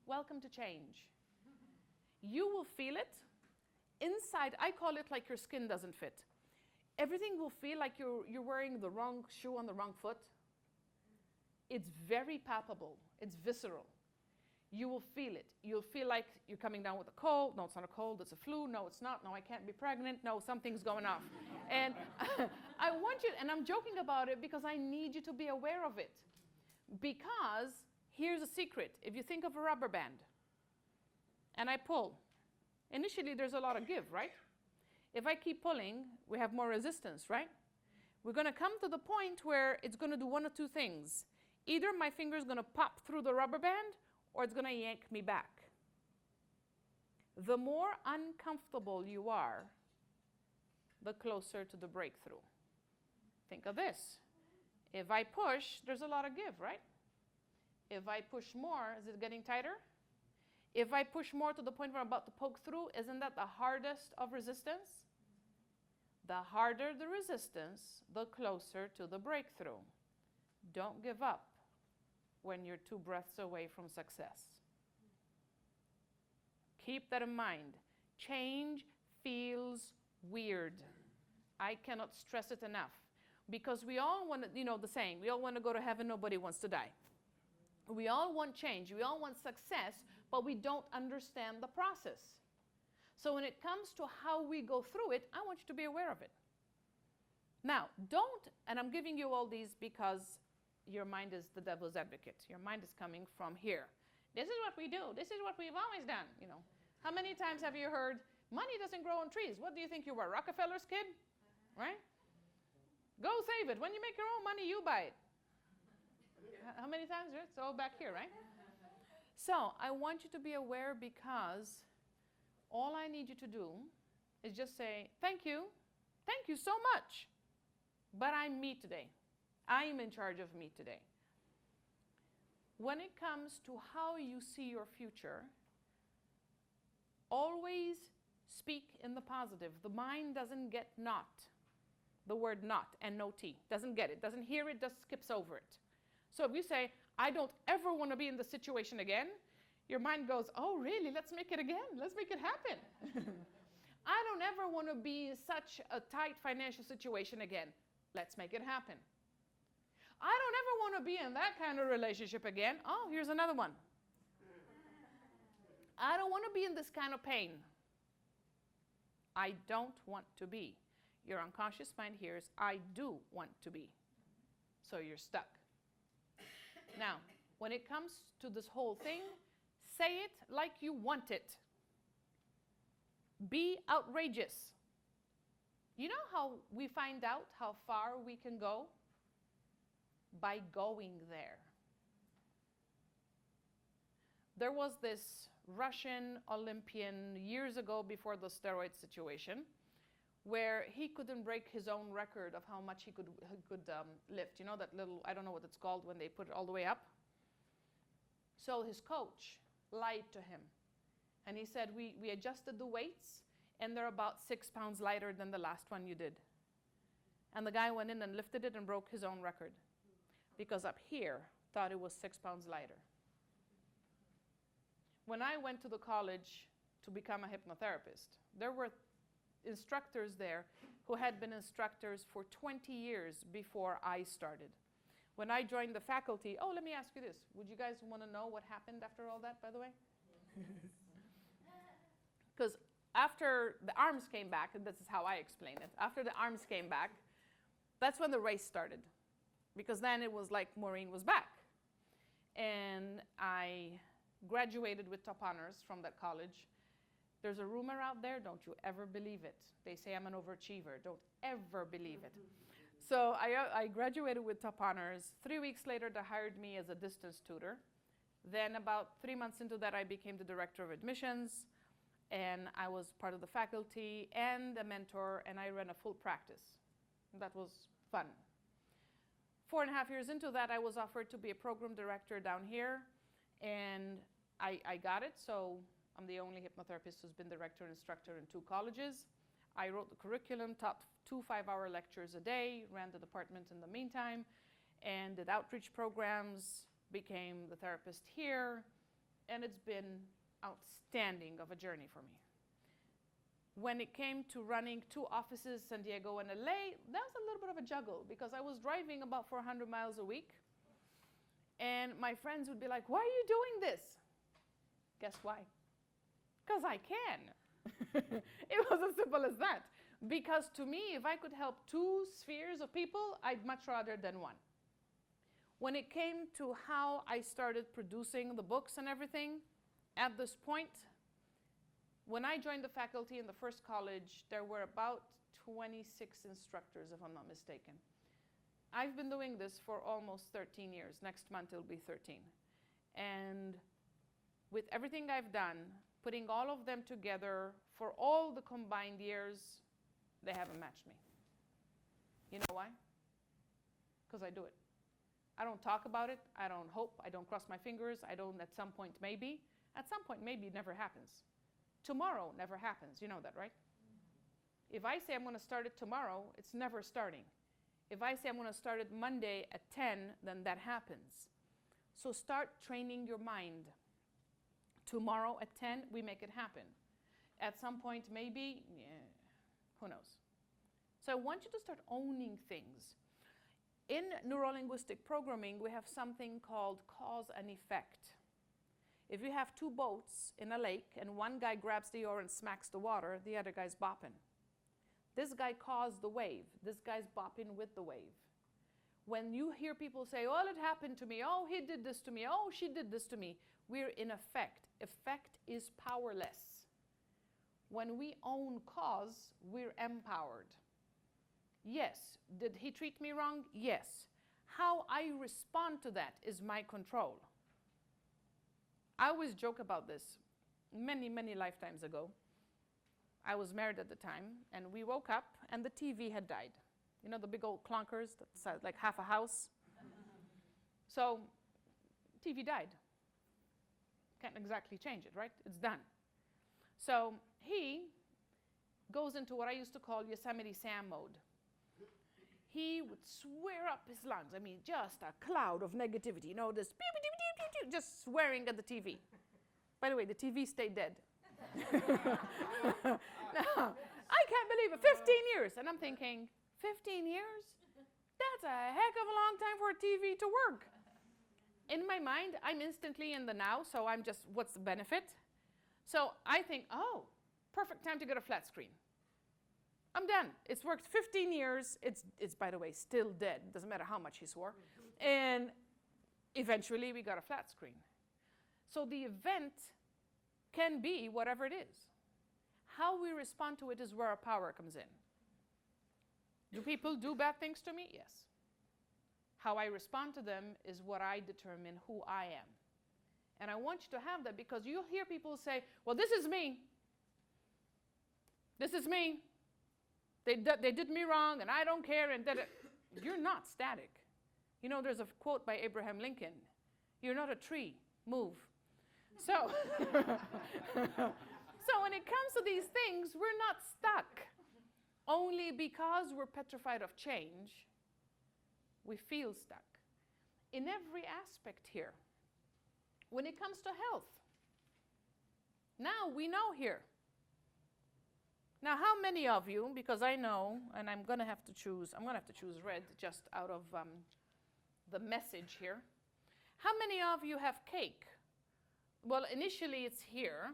Welcome to change. You will feel it. Inside, I call it like your skin doesn't fit. Everything will feel like you're wearing the wrong shoe on the wrong foot. It's very palpable. It's visceral. You will feel it. You'll feel like you're coming down with a cold. No, it's not a cold. It's a flu. No, it's not. No, I can't be pregnant. No, something's going off. And I want you, and I'm joking about it because I need you to be aware of it. Because here's a secret. If you think of a rubber band, and I pull, initially there's a lot of give, right? If I keep pulling, we have more resistance, right? We're going to come to the point where it's going to do one of two things. Either my finger is going to pop through the rubber band, or it's going to yank me back. The more uncomfortable you are, the closer to the breakthrough. Think of this. If I push, there's a lot of give, right? If I push more, is it getting tighter? If I push more to the point where I'm about to poke through, isn't that the hardest of resistance? The harder the resistance, the closer to the breakthrough. Don't give up when you're 2 breaths away from success. Keep that in mind. Change feels weird. I cannot stress it enough. Because we all want to, you know the saying, we all want to go to heaven, nobody wants to die. We all want change, we all want success, but we don't understand the process. So when it comes to how we go through it, I want you to be aware of it. Now, don't, and I'm giving you all these because your mind is the devil's advocate. Your mind is coming from here. This is what we do. This is what we've always done. You know, how many times have you heard, money doesn't grow on trees? What do you think you were, Rockefeller's kid? Right? Go save it. When you make your own money, you buy it. How many times? It's all back here, right? So I want you to be aware, because all I need you to do is just say, thank you so much, but I'm me today. I'm in charge of me today. When it comes to how you see your future, always speak in the positive. The mind doesn't get not, the word not, N-O-T, doesn't get it, doesn't hear it, just skips over it. So if you say, I don't ever want to be in this situation again, your mind goes, oh really, let's make it again, let's make it happen. I don't ever want to be in such a tight financial situation again, let's make it happen. I don't ever want to be in that kind of relationship again. Oh, here's another one. I don't want to be in this kind of pain. I don't want to be. Your unconscious mind hears, I do want to be. So you're stuck. Now, when it comes to this whole thing, say it like you want it. Be outrageous. You know how we find out how far we can go? By going there. There was this Russian Olympian years ago, before the steroid situation, where he couldn't break his own record of how much he could lift. You know that little, I don't know what it's called when they put it all the way up? So his coach lied to him. And he said, we adjusted the weights, and they're about 6 pounds lighter than the last one you did. And the guy went in and lifted it and broke his own record, because up here thought it was 6 pounds lighter. When I went to the college to become a hypnotherapist, there were instructors there who had been instructors for 20 years before I started. When I joined the faculty, oh, let me ask you this. Would you guys want to know what happened after all that, by the way? Because after the arms came back, and this is how I explain it, after the arms came back, that's when the race started. Because then it was like Maureen was back. And I graduated with top honors from that college. There's a rumor out there, don't you ever believe it. They say I'm an overachiever. Don't ever believe it. So I graduated with top honors. 3 weeks later, they hired me as a distance tutor. Then about 3 months into that, I became the director of admissions. And I was part of the faculty and a mentor, and I ran a full practice. That was fun. 4.5 years into that, I was offered to be a program director down here, and I got it. So I'm the only hypnotherapist who's been director and instructor in 2 colleges. I wrote the curriculum, taught 2 5-hour lectures a day, ran the department in the meantime, and did outreach programs, became the therapist here, and it's been outstanding of a journey for me. When it came to running 2 offices, San Diego and LA, that was a little bit of a juggle, because I was driving about 400 miles a week, and my friends would be like, why are you doing this? Guess why? Because I can. It was as simple as that. Because to me, if I could help 2 spheres of people, I'd much rather than 1. When it came to how I started producing the books and everything, at this point, when I joined the faculty in the first college, there were about 26 instructors, if I'm not mistaken. I've been doing this for almost 13 years. Next month, it'll be 13. And with everything I've done, putting all of them together for all the combined years, they haven't matched me. You know why? Because I do it. I don't talk about it. I don't hope. I don't cross my fingers. I don't at some point maybe. At some point maybe it never happens. Tomorrow never happens. You know that, right? If I say I'm going to start it tomorrow, it's never starting. If I say I'm going to start it Monday at 10, then that happens. So start training your mind. Tomorrow at 10, we make it happen. At some point, maybe, yeah, who knows? So I want you to start owning things. In neuro-linguistic programming, we have something called cause and effect. If you have 2 boats in a lake and one guy grabs the oar and smacks the water, the other guy's bopping. This guy caused the wave. This guy's bopping with the wave. When you hear people say, oh, it happened to me, oh, he did this to me, oh, she did this to me, we're in effect. Effect is powerless. When we own cause, we're empowered. Yes. Did he treat me wrong? Yes. How I respond to that is my control. I always joke about this. Many, many lifetimes ago, I was married at the time, and we woke up, and the TV had died. You know, the big old clunkers that's like half a house? So, TV died. Can't exactly change it, right? It's done. So, he goes into what I used to call Yosemite Sam mode. He would swear up his lungs. I mean, just a cloud of negativity. You know, this just swearing at the TV. By the way, the TV stayed dead. No, I can't believe it. 15 years. And I'm thinking, 15 years? That's a heck of a long time for a TV to work. In my mind, I'm instantly in the now, so I'm just, what's the benefit? So I think, oh, perfect time to get a flat screen. I'm done. It's worked 15 years. It's by the way, still dead. Doesn't matter how much he swore. And eventually, we got a flat screen. So the event can be whatever it is. How we respond to it is where our power comes in. Do people do bad things to me? Yes. How I respond to them is what I determine who I am. And I want you to have that, because you'll hear people say, well, this is me. This is me. They did me wrong, and I don't care. And you're not static. You know, there's a quote by Abraham Lincoln. You're not a tree. Move. So, so when it comes to these things, we're not stuck. Only because we're petrified of change, we feel stuck. In every aspect here. When it comes to health, now we know here. Now, how many of you, because I know, and I'm going to have to choose red just out of the message here. How many of you have cake? Well, initially it's here.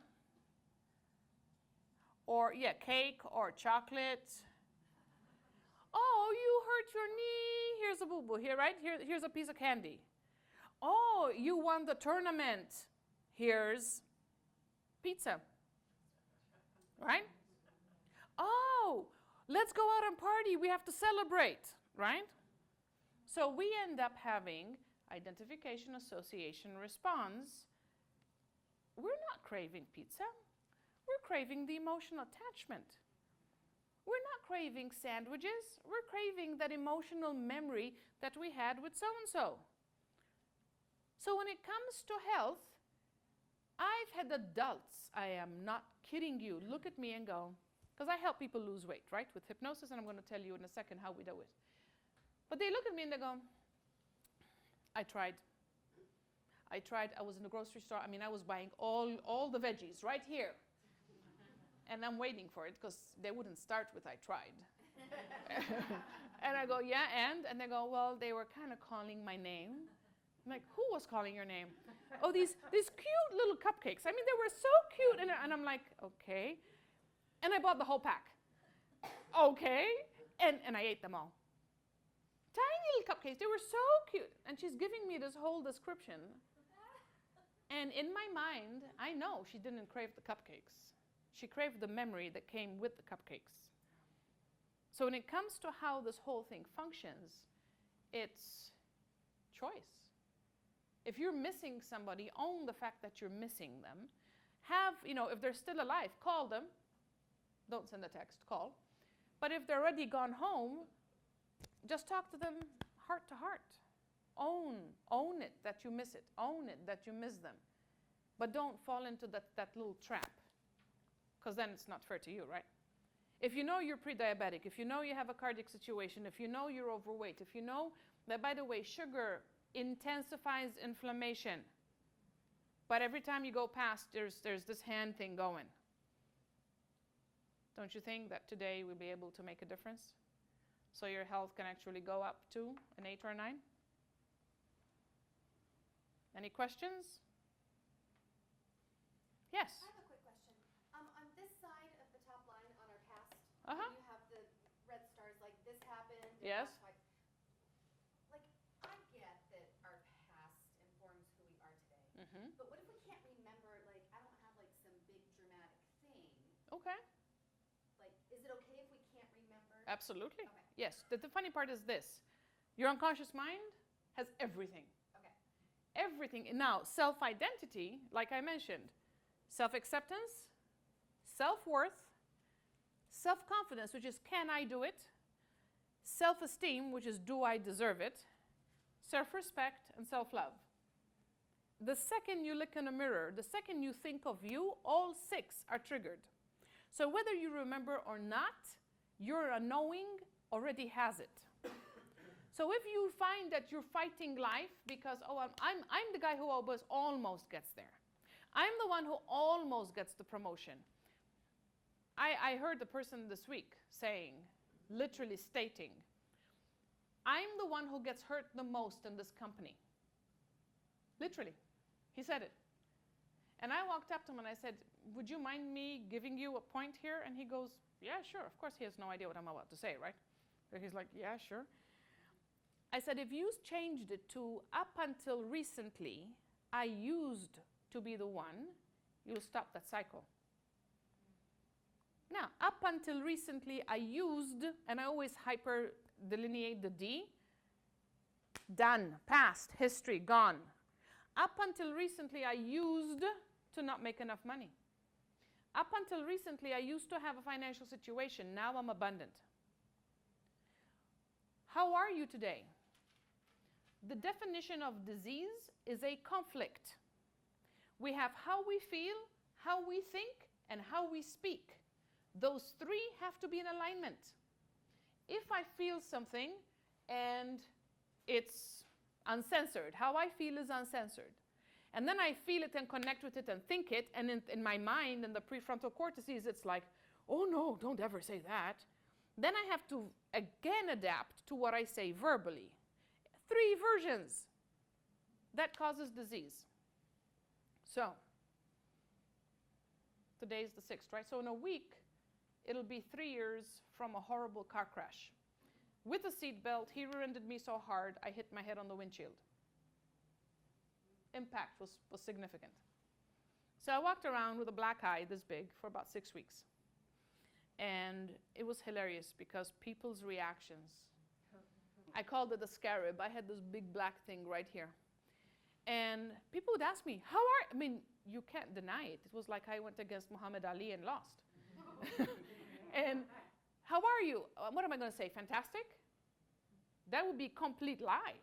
Or, yeah, cake or chocolate. Oh, you hurt your knee. Here's a boo-boo here, right? Here's a piece of candy. Oh, you won the tournament. Here's pizza. Right? Oh, let's go out and party. We have to celebrate, right? So we end up having identification, association, response. We're not craving pizza. We're craving the emotional attachment. We're not craving sandwiches. We're craving that emotional memory that we had with so-and-so. So when it comes to health, I've had adults, I am not kidding you, look at me and go, because I help people lose weight, right, with hypnosis, and I'm going to tell you in a second how we do it. But they look at me and they go, I tried. I was in the grocery store. I mean, I was buying all the veggies right here. And I'm waiting for it, because they wouldn't start with I tried. And I go, yeah, and they go, well, they were kind of calling my name. I'm like, who was calling your name? Oh, these cute little cupcakes. I mean, they were so cute. And I'm like, okay. And I bought the whole pack. Okay. And I ate them all. Tiny little cupcakes. They were so cute. And she's giving me this whole description. And in my mind, I know she didn't crave the cupcakes. She craved the memory that came with the cupcakes. So when it comes to how this whole thing functions, it's choice. If you're missing somebody, own the fact that you're missing them. If they're still alive, call them. Don't send a text, call. But if they're already gone home, just talk to them heart to heart. Own it that you miss it. Own it that you miss them. But don't fall into that little trap, because then it's not fair to you, right? If you know you're pre-diabetic, if you know you have a cardiac situation, if you know you're overweight, if you know that, by the way, sugar intensifies inflammation, but every time you go past, there's this hand thing going. Don't you think that today we'll be able to make a difference? So your health can actually go up to an 8 or a 9? Any questions? Yes? I have a quick question. On this side of the top line on our past, Uh-huh. you have the red stars, like this happened. Yes. Like, But what if we can't remember, like, I don't have, like, some big dramatic thing. Okay. Like, is it okay if we can't remember? Absolutely. Okay. Yes. The funny part is this. Your unconscious mind has everything. Okay. Everything. Now, self-identity, like I mentioned, self-acceptance, self-worth, self-confidence, which is can I do it? Self-esteem, which is do I deserve it? Self-respect and self-love. The second you look in a mirror, the second you think of you, all 6 are triggered. So whether you remember or not, your knowing already has it. So if you find that you're fighting life because, oh, I'm the guy who almost gets there. I'm the one who almost gets the promotion. I heard the person this week saying, literally stating, I'm the one who gets hurt the most in this company. Literally. He said it. And I walked up to him and I said, would you mind me giving you a point here? And he goes, yeah, sure. Of course, he has no idea what I'm about to say, right? So he's like, yeah, sure. I said, if you changed it to up until recently, I used to be the one, you'll stop that cycle. Now, up until recently, I used, and I always hyper delineate the D, done, past, history, gone. Up until recently, I used to not make enough money. Up until recently, I used to have a financial situation. Now I'm abundant. How are you today? The definition of disease is a conflict. We have how we feel, how we think, and how we speak. Those 3 have to be in alignment. If I feel something and it's uncensored, how I feel is uncensored, and then I feel it and connect with it and think it, and in my mind and the prefrontal cortices, it's like, oh no, don't ever say that. Then I have to again adapt to what I say verbally. 3 versions. That causes disease. So, today's the 6th, right? So in a week, it'll be 3 years from a horrible car crash. With a seatbelt, he rear-ended me so hard, I hit my head on the windshield. Impact was significant. So I walked around with a black eye this big for about 6 weeks. And it was hilarious because people's reactions. I called it a scarab. I had this big black thing right here. And people would ask me, I mean, you can't deny it. It was like I went against Muhammad Ali and lost. And how are you? What am I going to say? Fantastic? That would be a complete lie.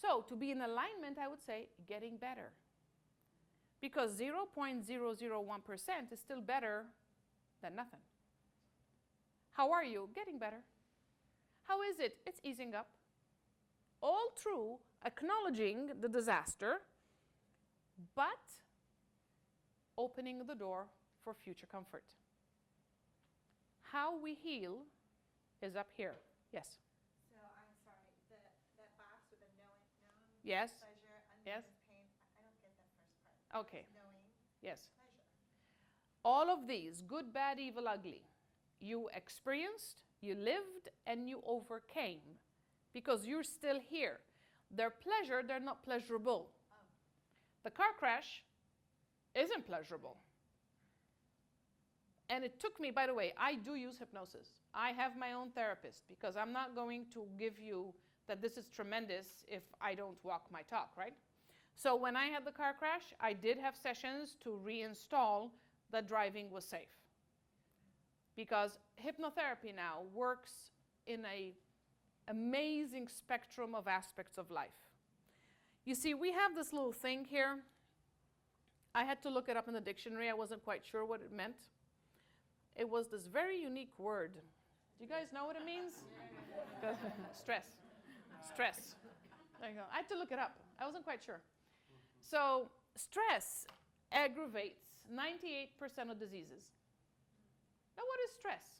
So to be in alignment, I would say getting better. Because 0.001% is still better than nothing. How are you? Getting better. How is it? It's easing up. All true, acknowledging the disaster, but opening the door for future comfort. How we heal is up here. Yes? So I'm sorry, that box with the known Yes. pleasure, Yes. unknown pain, I don't get that first part. Okay. Knowing Yes. pleasure. All of these, good, bad, evil, ugly, you experienced, you lived, and you overcame because you're still here. They're pleasure, they're not pleasurable. Oh. The car crash isn't pleasurable. And it took me, by the way, I do use hypnosis. I have my own therapist because I'm not going to give you that this is tremendous if I don't walk my talk, right? So when I had the car crash, I did have sessions to reinstall that driving was safe. Because hypnotherapy now works in an amazing spectrum of aspects of life. You see, we have this little thing here. I had to look it up in the dictionary. I wasn't quite sure what it meant. It was this very unique word. Do you guys know what it means? Stress. Stress. There you go. I had to look it up. I wasn't quite sure. So stress aggravates 98% of diseases. Now, what is stress?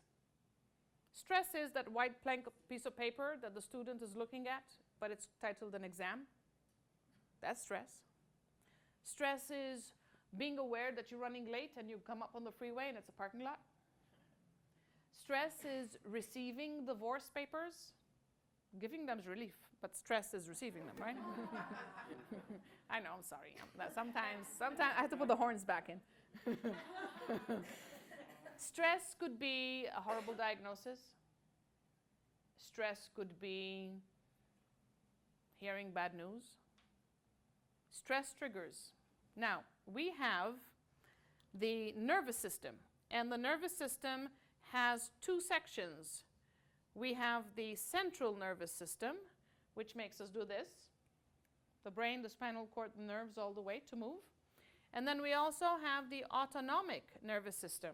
Stress is that white blank piece of paper that the student is looking at, but it's titled an exam. That's stress. Stress is being aware that you're running late and you come up on the freeway and it's a parking lot. Stress is receiving divorce papers Giving them is relief, but stress is receiving them, right? I know, I'm sorry. Sometimes I have to put the horns back in. Stress could be a horrible diagnosis. Stress could be hearing bad news. Stress triggers. Now, we have the nervous system, and the nervous system has two sections. We have the central nervous system, which makes us do this. The brain, the spinal cord, the nerves all the way to move. And then we also have the autonomic nervous system.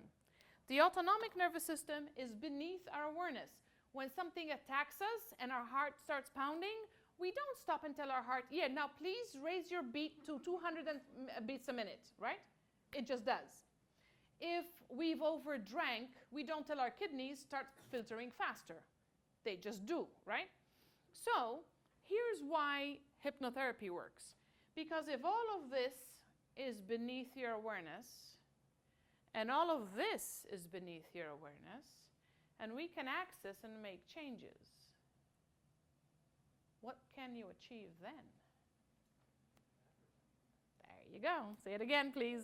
The autonomic nervous system is beneath our awareness. When something attacks us and our heart starts pounding, we don't stop and tell our heart, yeah, now please raise your beat to 200 beats a minute, right? It just does. If we've overdrank, we don't tell our kidneys, start filtering faster. They just do, right? So here's why hypnotherapy works. Because if all of this is beneath your awareness, and all of this is beneath your awareness, and we can access and make changes, what can you achieve then? There you go. Say it again, please.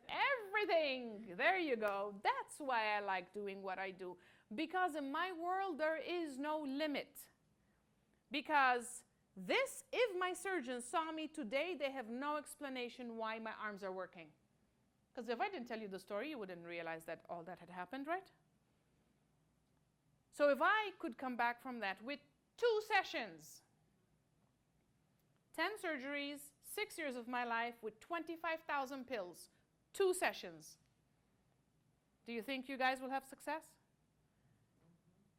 Everything. There you go. That's why I like doing what I do. Because in my world, there is no limit. Because this, if my surgeons saw me today, they have no explanation why my arms are working. Because if I didn't tell you the story, you wouldn't realize that all that had happened, right? So if I could come back from that with 2 sessions, 10 surgeries, 6 years of my life with 25,000 pills, 2 sessions, do you think you guys will have success?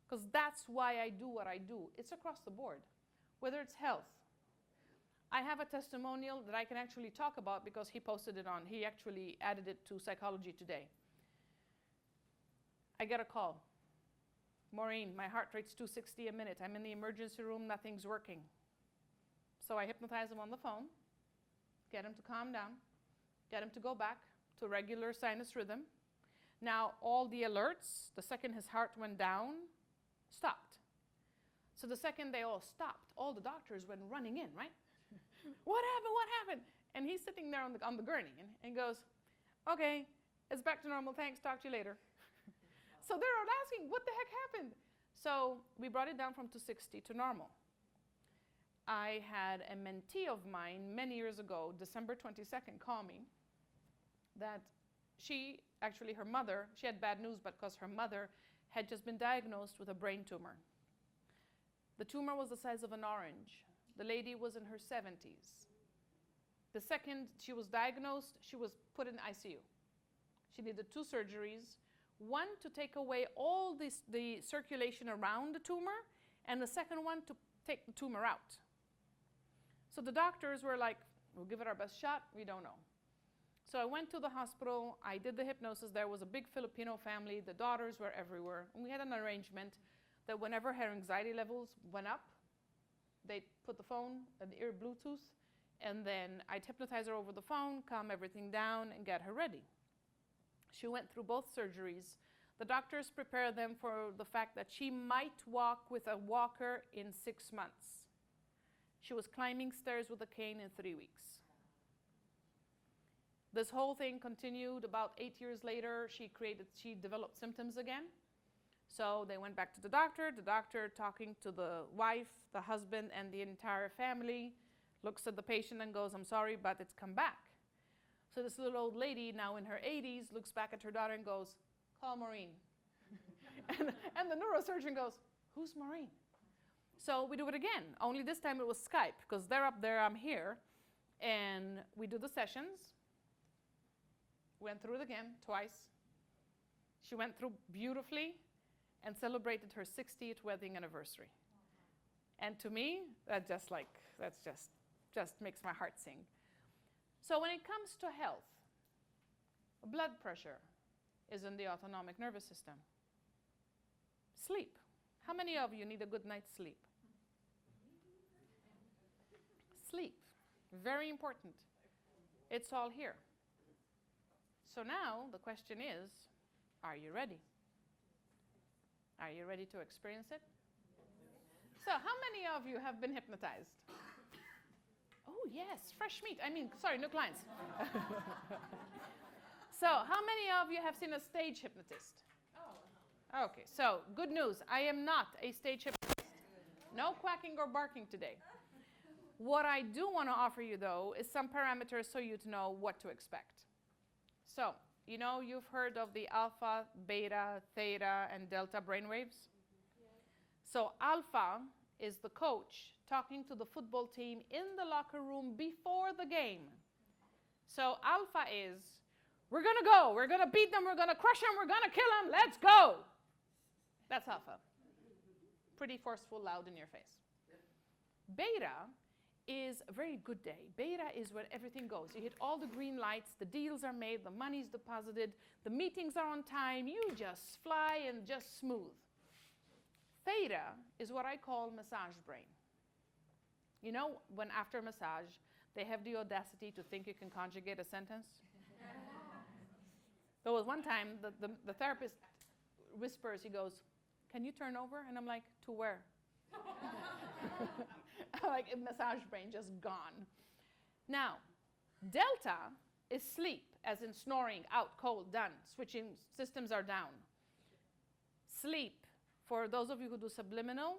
Because that's why I do what I do. It's across the board, whether it's health. I have a testimonial that I can actually talk about because he posted it on. He actually added it to Psychology Today. I get a call. Maureen, my heart rate's 260 a minute. I'm in the emergency room, nothing's working. So I hypnotize him on the phone, get him to calm down, get him to go back to regular sinus rhythm. Now all the alerts, the second his heart went down, stopped. So the second they all stopped, all the doctors went running in, right? What happened? What happened? And he's sitting there on the gurney and goes, okay, it's back to normal, thanks, talk to you later. So they're all asking, what the heck happened? So we brought it down from 260 to normal. I had a mentee of mine many years ago, December 22nd, call me, that she, actually her mother, she had bad news, but because her mother had just been diagnosed with a brain tumor. The tumor was the size of an orange. The lady was in her 70s. The second she was diagnosed, she was put in ICU. She needed 2 surgeries, one to take away all the circulation around the tumor, and the second one to take the tumor out. So the doctors were like, we'll give it our best shot, we don't know. So I went to the hospital, I did the hypnosis. There was a big Filipino family, the daughters were everywhere, and we had an arrangement that whenever her anxiety levels went up, they'd put the phone and the ear Bluetooth, and then I'd hypnotize her over the phone, calm everything down, and get her ready. She went through both surgeries. The doctors prepared them for the fact that she might walk with a walker in 6 months. She was climbing stairs with a cane in 3 weeks. This whole thing continued. About 8 years later, she developed symptoms again. So they went back to the doctor talking to the wife, the husband, and the entire family, looks at the patient and goes, I'm sorry, but it's come back. So this little old lady, now in her 80s, looks back at her daughter and goes, call Maureen. and the neurosurgeon goes, who's Maureen? So we do it again, only this time it was Skype, because they're up there, I'm here, and we do the sessions. Went through it again, twice. She went through beautifully and celebrated her 60th wedding anniversary. And to me, that's just makes my heart sing. So when it comes to health, blood pressure is in the autonomic nervous system. Sleep. How many of you need a good night's sleep? Sleep. Very important. It's all here. So now the question is, are you ready? Are you ready to experience it? So how many of you have been hypnotized? Oh, yes, fresh meat. I mean, sorry, no clients. So how many of you have seen a stage hypnotist? Oh. Okay, so good news. I am not a stage hypnotist. No quacking or barking today. What I do want to offer you, though, is some parameters so you'd know what to expect. So, you know, you've heard of the alpha, beta, theta, and delta brainwaves? So alpha is the coach talking to the football team in the locker room before the game. So alpha is, we're going to go, we're going to beat them, we're going to crush them, we're going to kill them, let's go. That's alpha. Pretty forceful, loud in your face. Beta is a very good day. Beta is where everything goes. You hit all the green lights, the deals are made, the money's deposited, the meetings are on time, you just fly and just smooth. Theta is what I call massage brain. You know, when after massage, they have the audacity to think you can conjugate a sentence? There was one time the therapist whispers, he goes, can you turn over? And I'm like, to where? Like a massage brain just gone. Now, delta is sleep, as in snoring, out, cold, done. Switching systems are down. Sleep, for those of you who do subliminal,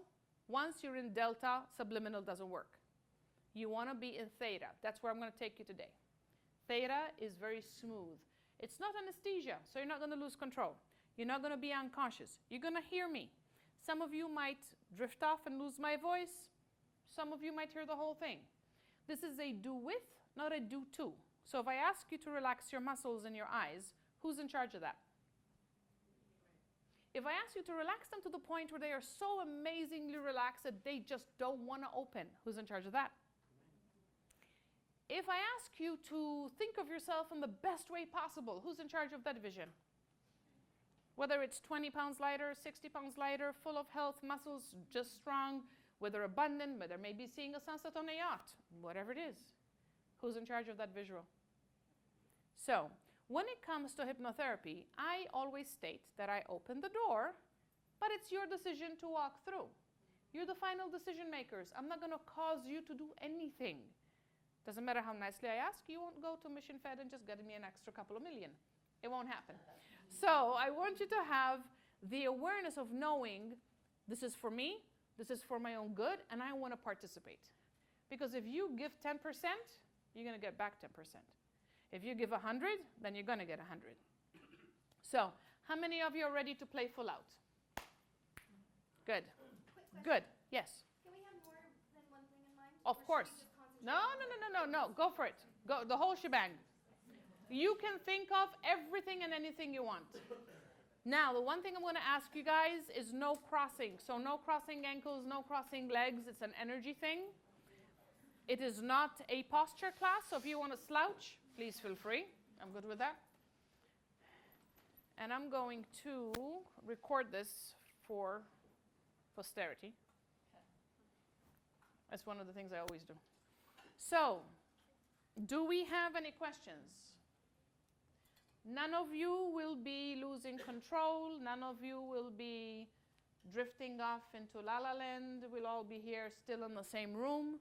once you're in delta, subliminal doesn't work. You want to be in theta. That's where I'm going to take you today. Theta is very smooth. It's not anesthesia, so you're not going to lose control. You're not going to be unconscious. You're going to hear me. Some of you might drift off and lose my voice. Some of you might hear the whole thing. This is a do with, not a do to. So if I ask you to relax your muscles and your eyes, who's in charge of that? If I ask you to relax them to the point where they are so amazingly relaxed that they just don't want to open, who's in charge of that? If I ask you to think of yourself in the best way possible, who's in charge of that vision? Whether it's 20 pounds lighter, 60 pounds lighter, full of health, muscles just strong, whether abundant, whether maybe seeing a sunset on a yacht, whatever it is, who's in charge of that visual? So, when it comes to hypnotherapy, I always state that I open the door, but it's your decision to walk through. You're the final decision makers. I'm not going to cause you to do anything. Doesn't matter how nicely I ask, you won't go to Mission Fed and just get me an extra couple of million. It won't happen. So I want you to have the awareness of knowing this is for me, this is for my own good, and I want to participate. Because if you give 10%, you're going to get back 10%. If you give 100, then you're going to get 100. So how many of you are ready to play full out? Good. Good. Yes. Can we have more than one thing in mind? Of Or should course. we just concentrate No, on no, one? no, no, no, no. Go for it. Go the whole shebang. You can think of everything and anything you want. Now, the one thing I'm going to ask you guys is no crossing. So no crossing ankles, no crossing legs. It's an energy thing. It is not a posture class, so if you want to slouch, please feel free. I'm good with that. And I'm going to record this for posterity. That's one of the things I always do. So, do we have any questions? None of you will be losing control. None of you will be drifting off into la la land. We'll all be here still in the same room.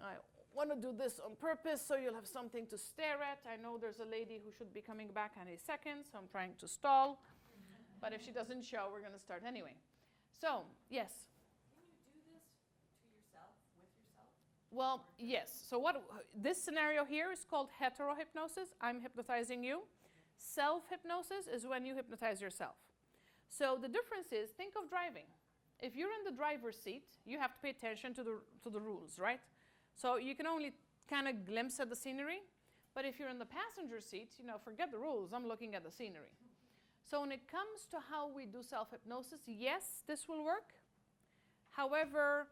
I want to do this on purpose so you'll have something to stare at. I know there's a lady who should be coming back any second, so I'm trying to stall. But if she doesn't show, we're going to start anyway. So, yes? Can you do this to yourself, with yourself? Well, yes. So this scenario here is called heterohypnosis. I'm hypnotizing you. Self-hypnosis is when you hypnotize yourself. So the difference is, think of driving. If you're in the driver's seat, you have to pay attention to the rules, right? So you can only kind of glimpse at the scenery. But if you're in the passenger seat, forget the rules. I'm looking at the scenery. So when it comes to how we do self-hypnosis, yes, this will work. However,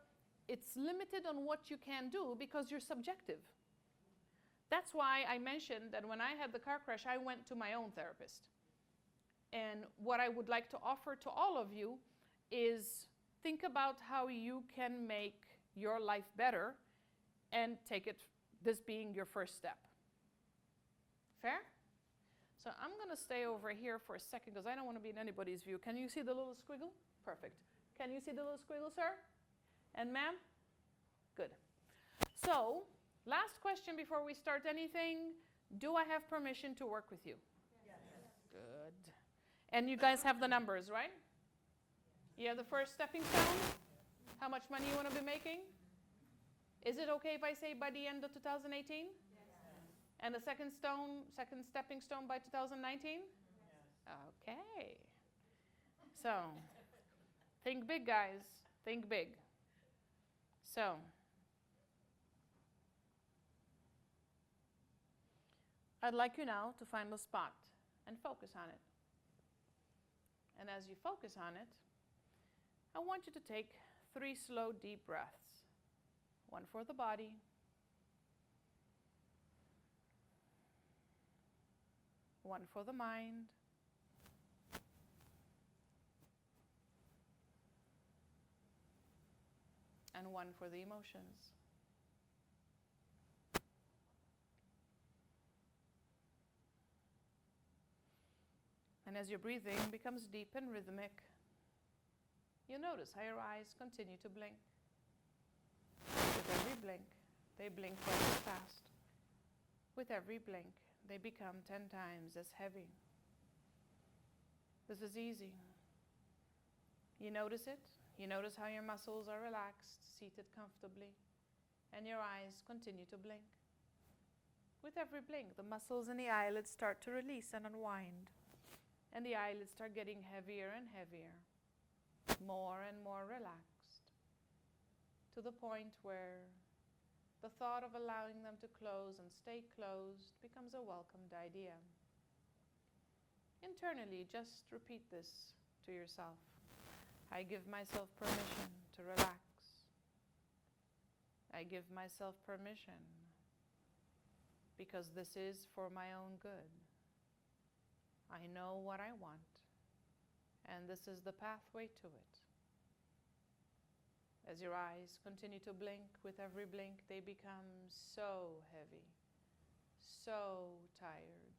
it's limited on what you can do because you're subjective. That's why I mentioned that when I had the car crash, I went to my own therapist. And what I would like to offer to all of you is think about how you can make your life better and take it, this being your first step. Fair? So I'm going to stay over here for a second because I don't want to be in anybody's view. Can you see the little squiggle? Perfect. Can you see the little squiggle, sir? And ma'am? Good. So, last question before we start anything. Do I have permission to work with you? Yes. Good. And you guys have the numbers, right? You have the first stepping stone? How much money you want to be making? Is it okay if I say by the end of 2018? Yes. And the second stepping stone by 2019? Yes. Okay. So, think big, guys. Think big. So, I'd like you now to find a spot and focus on it. And as you focus on it, I want you to take 3 slow, deep breaths. 1 for the body, 1 for the mind, and 1 for the emotions. And as your breathing becomes deep and rhythmic, you notice how your eyes continue to blink. With every blink, they blink twice as fast. With every blink, they become 10 times as heavy. This is easy. You notice it. You notice how your muscles are relaxed, seated comfortably, and your eyes continue to blink. With every blink, the muscles in the eyelids start to release and unwind, and the eyelids start getting heavier and heavier, more and more relaxed, to the point where the thought of allowing them to close and stay closed becomes a welcomed idea. Internally, just repeat this to yourself. I give myself permission to relax. I give myself permission because this is for my own good. I know what I want, and this is the pathway to it. As your eyes continue to blink, with every blink they become so heavy, so tired.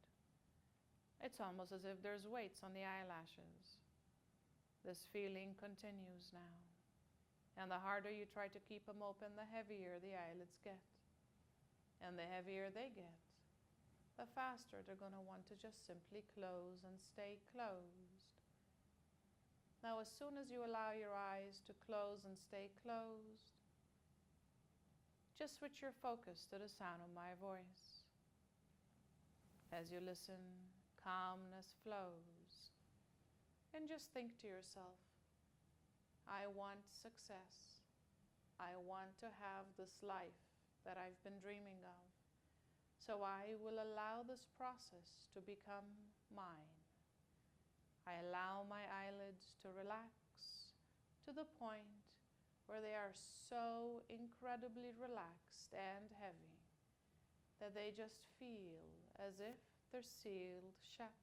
It's almost as if there's weights on the eyelashes. This feeling continues now. And the harder you try to keep them open, the heavier the eyelids get. And the heavier they get, the faster they're going to want to just simply close and stay closed. Now, as soon as you allow your eyes to close and stay closed, just switch your focus to the sound of my voice. As you listen, calmness flows. And just think to yourself, I want success. I want to have this life that I've been dreaming of. So I will allow this process to become mine. I allow my eyelids to relax to the point where they are so incredibly relaxed and heavy that they just feel as if they're sealed shut.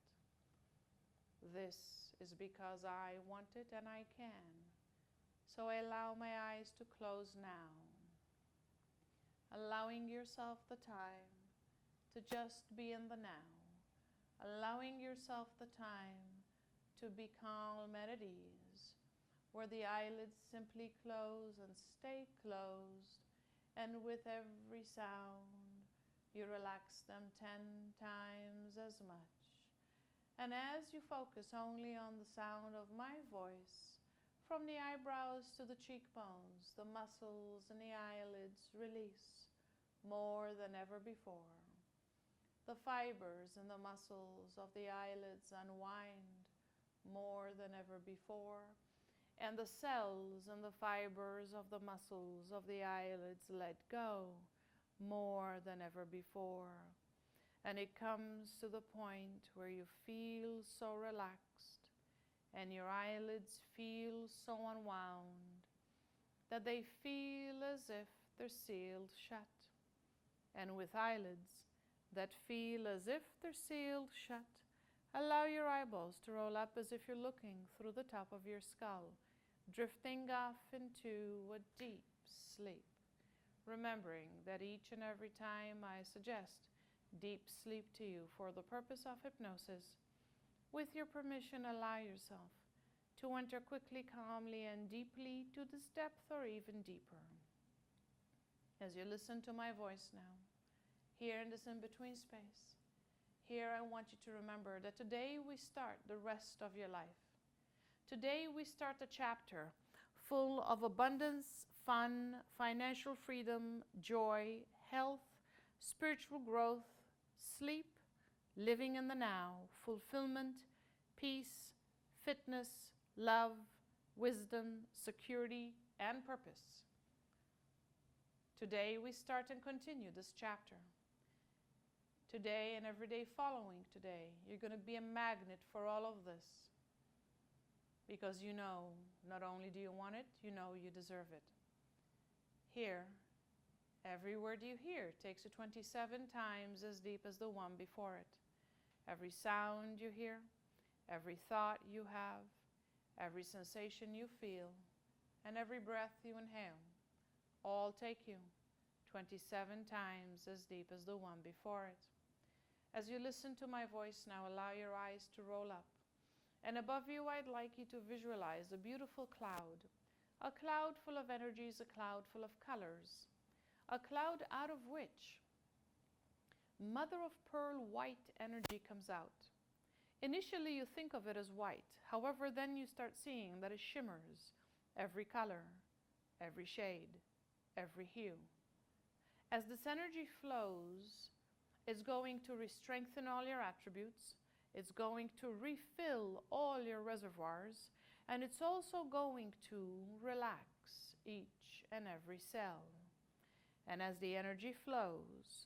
This is because I want it and I can. So I allow my eyes to close now, allowing yourself the time to just be in the now, allowing yourself the time to be calm at ease, where the eyelids simply close and stay closed, and with every sound you relax them 10 times as much. And as you focus only on the sound of my voice, from the eyebrows to the cheekbones, the muscles in the eyelids release more than ever before. The fibers in the muscles of the eyelids unwind more than ever before, and the cells and the fibers of the muscles of the eyelids let go more than ever before. And it comes to the point where you feel so relaxed and your eyelids feel so unwound that they feel as if they're sealed shut. And with eyelids that feel as if they're sealed shut, allow your eyeballs to roll up as if you're looking through the top of your skull, drifting off into a deep sleep, remembering that each and every time I suggest deep sleep to you for the purpose of hypnosis, with your permission, allow yourself to enter quickly, calmly, and deeply to this depth or even deeper. As you listen to my voice now, here in this in-between space, here I want you to remember that today we start the rest of your life. Today we start a chapter full of abundance, fun, financial freedom, joy, health, spiritual growth, sleep, living in the now, fulfillment, peace, fitness, love, wisdom, security, and purpose. Today we start and continue this chapter. Today and every day following today, you're going to be a magnet for all of this. Because you know, not only do you want it, you know you deserve it. Here, every word you hear takes you 27 times as deep as the one before it. Every sound you hear, every thought you have, every sensation you feel, and every breath you inhale, all take you 27 times as deep as the one before it. As you listen to my voice now, allow your eyes to roll up. And above you, I'd like you to visualize a beautiful cloud. A cloud full of energies, a cloud full of colors. A cloud out of which mother of pearl white energy comes out. Initially, you think of it as white. However, then you start seeing that it shimmers. Every color, every shade, every hue. As this energy flows, it's going to re-strengthen all your attributes. It's going to refill all your reservoirs. And it's also going to relax each and every cell. And as the energy flows,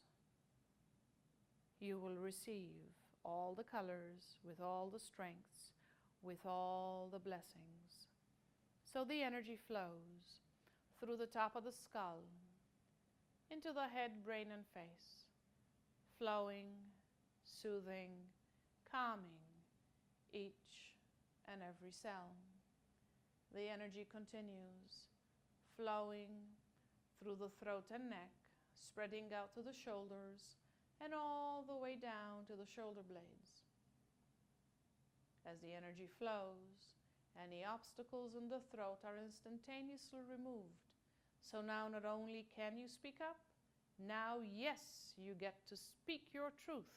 you will receive all the colors with all the strengths, with all the blessings. So the energy flows through the top of the skull, into the head, brain, and face, flowing, soothing, calming each and every cell. The energy continues, flowing through the throat and neck, spreading out to the shoulders, and all the way down to the shoulder blades. As the energy flows, any obstacles in the throat are instantaneously removed. So now not only can you speak up, now yes, you get to speak your truth.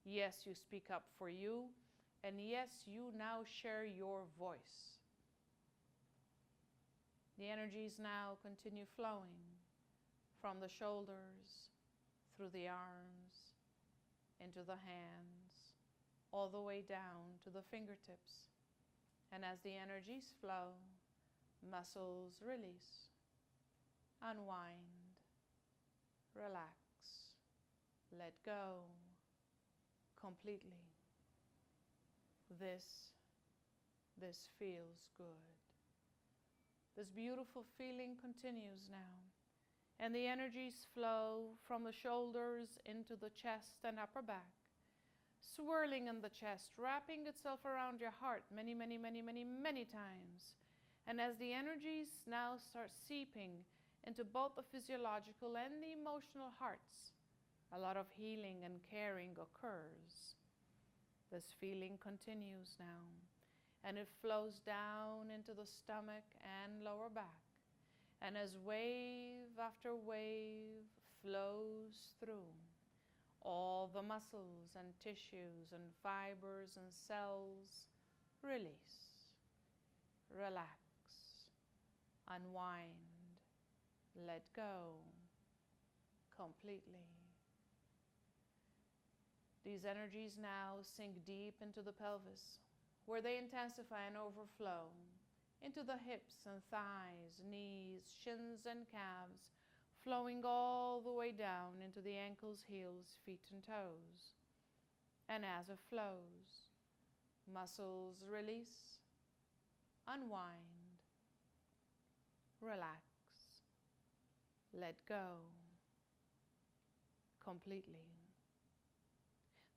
Yes, you speak up for you, and yes, you now share your voice. The energies now continue flowing from the shoulders, through the arms, into the hands, all the way down to the fingertips. And as the energies flow, muscles release, unwind, relax, let go completely. This feels good. This beautiful feeling continues now. And the energies flow from the shoulders into the chest and upper back, swirling in the chest, wrapping itself around your heart many, many, many, many, many times. And as the energies now start seeping into both the physiological and the emotional hearts, a lot of healing and caring occurs. This feeling continues now, and it flows down into the stomach and lower back. And as wave after wave flows through, all the muscles and tissues and fibers and cells release, relax, unwind, let go completely. These energies now sink deep into the pelvis, where they intensify and overflow into the hips and thighs, knees, shins, and calves, flowing all the way down into the ankles, heels, feet, and toes. And as it flows, muscles release, unwind, relax, let go completely.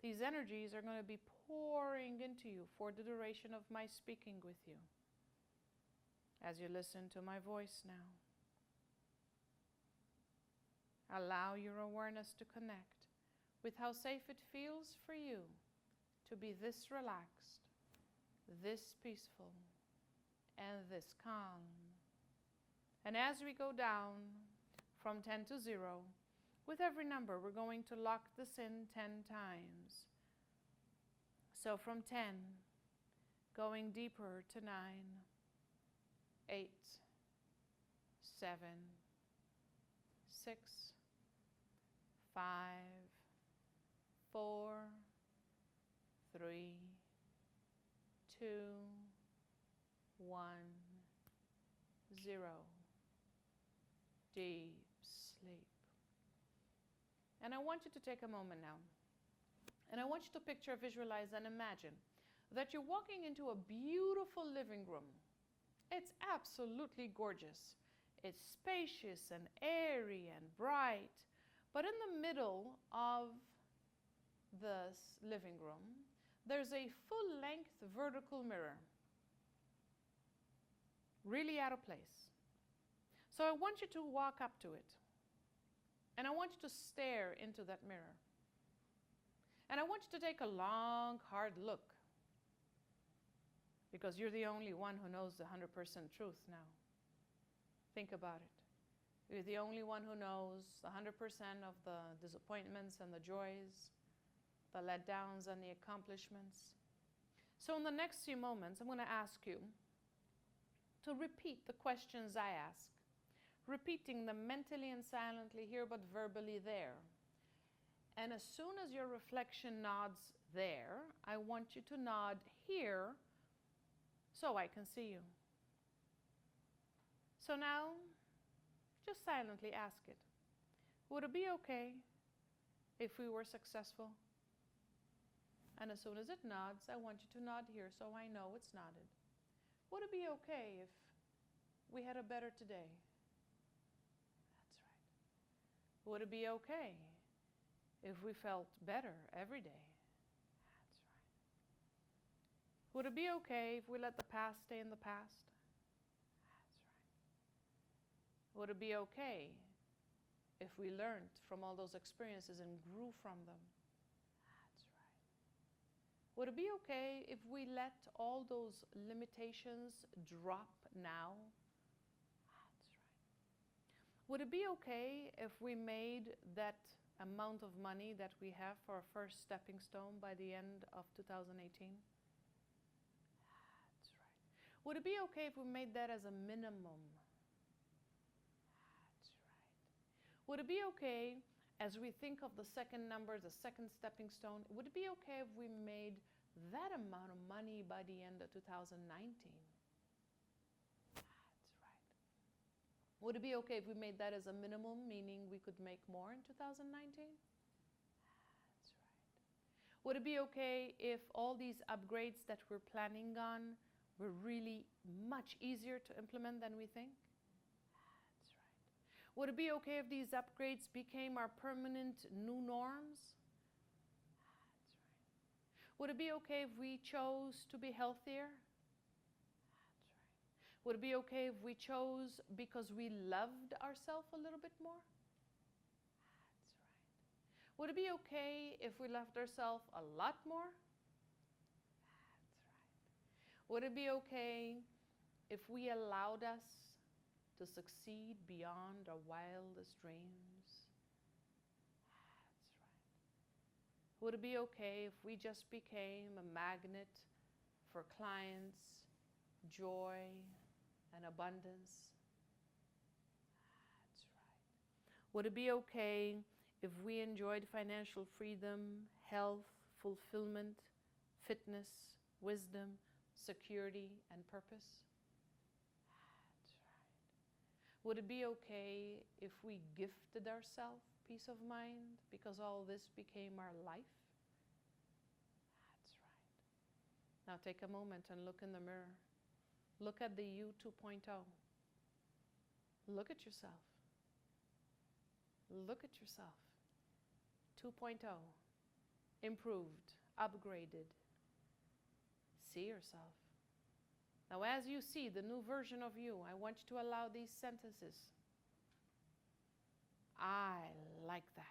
These energies are going to be pouring into you for the duration of my speaking with you. As you listen to my voice now, allow your awareness to connect with how safe it feels for you to be this relaxed, this peaceful, and this calm. And as we go down from 10 to 0, with every number, we're going to lock this in 10 times. So from 10, going deeper to 9, 8, 7, 6, 5, 4, 3, 2, 1, 0. Deep sleep. And I want you to take a moment now. And I want you to picture, visualize, and imagine that you're walking into a beautiful living room. It's absolutely gorgeous. It's spacious and airy and bright. But in the middle of this living room, there's a full-length vertical mirror. Really out of place. So I want you to walk up to it. And I want you to stare into that mirror. And I want you to take a long, hard look. Because you're the only one who knows the 100% truth now. Think about it. You're the only one who knows 100% of the disappointments and the joys, the letdowns and the accomplishments. So in the next few moments, I'm going to ask you to repeat the questions I ask. Repeating them mentally and silently here, but verbally there. And as soon as your reflection nods there, I want you to nod here so I can see you. So now, just silently ask it. Would it be okay if we were successful? And as soon as it nods, I want you to nod here so I know it's nodded. Would it be okay if we had a better today? That's right. Would it be okay if we felt better every day? That's right. Would it be okay if we let the past stay in the past? That's right. Would it be okay if we learned from all those experiences and grew from them? That's right. Would it be okay if we let all those limitations drop now? That's right. Would it be okay if we made that amount of money that we have for our first stepping stone by the end of 2018? That's right. Would it be okay if we made that as a minimum? That's right. Would it be okay, as we think of the second number, the second stepping stone, would it be okay if we made that amount of money by the end of 2019? That's right. Would it be okay if we made that as a minimum, meaning we could make more in 2019? That's right. Would it be okay if all these upgrades that we're planning on were really much easier to implement than we think? That's right. Would it be okay if these upgrades became our permanent new norms? That's right. Would it be okay if we chose to be healthier? Would it be okay if we chose because we loved ourselves a little bit more? That's right. Would it be okay if we loved ourselves a lot more? That's right. Would it be okay if we allowed us to succeed beyond our wildest dreams? That's right. Would it be okay if we just became a magnet for clients, joy, and abundance? That's right. Would it be okay if we enjoyed financial freedom, health, fulfillment, fitness, wisdom, security, and purpose? That's right. Would it be okay if we gifted ourselves peace of mind because all this became our life? That's right. Now take a moment and look in the mirror. Look at the you 2.0. Look at yourself. Look at yourself. 2.0. Improved, upgraded. See yourself. Now as you see the new version of you, I want you to allow these sentences. I like that.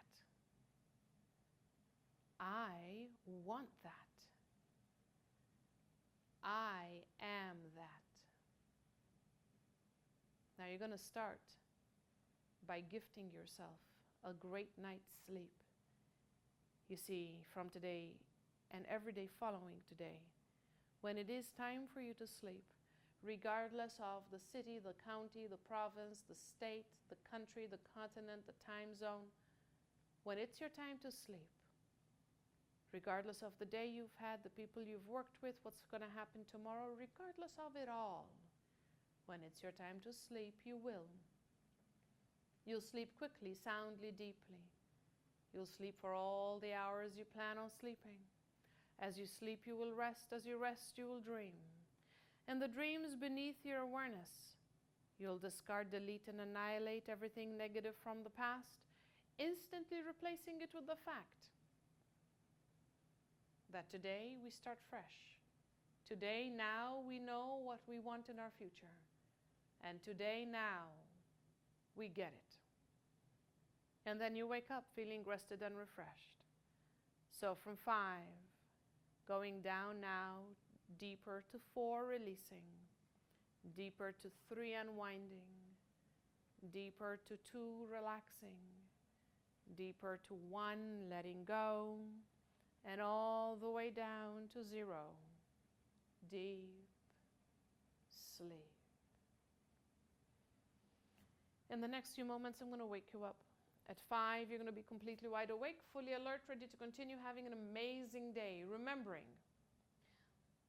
I want that. I am that. Now you're going to start by gifting yourself a great night's sleep. You see, from today and every day following today, when it is time for you to sleep, regardless of the city, the county, the province, the state, the country, the continent, the time zone, when it's your time to sleep, regardless of the day you've had, the people you've worked with, what's going to happen tomorrow, regardless of it all, when it's your time to sleep, you will. You'll sleep quickly, soundly, deeply. You'll sleep for all the hours you plan on sleeping. As you sleep, you will rest. As you rest, you will dream. And the dreams beneath your awareness, you'll discard, delete, and annihilate everything negative from the past, instantly replacing it with the fact that today we start fresh. Today, now, we know what we want in our future. And today, now, we get it. And then you wake up feeling rested and refreshed. So from 5, going down now, deeper to 4, releasing, deeper to 3, unwinding, deeper to 2, relaxing, deeper to 1, letting go, and all the way down to 0, deep sleep. In the next few moments, I'm going to wake you up. At 5, you're going to be completely wide awake, fully alert, ready to continue having an amazing day, remembering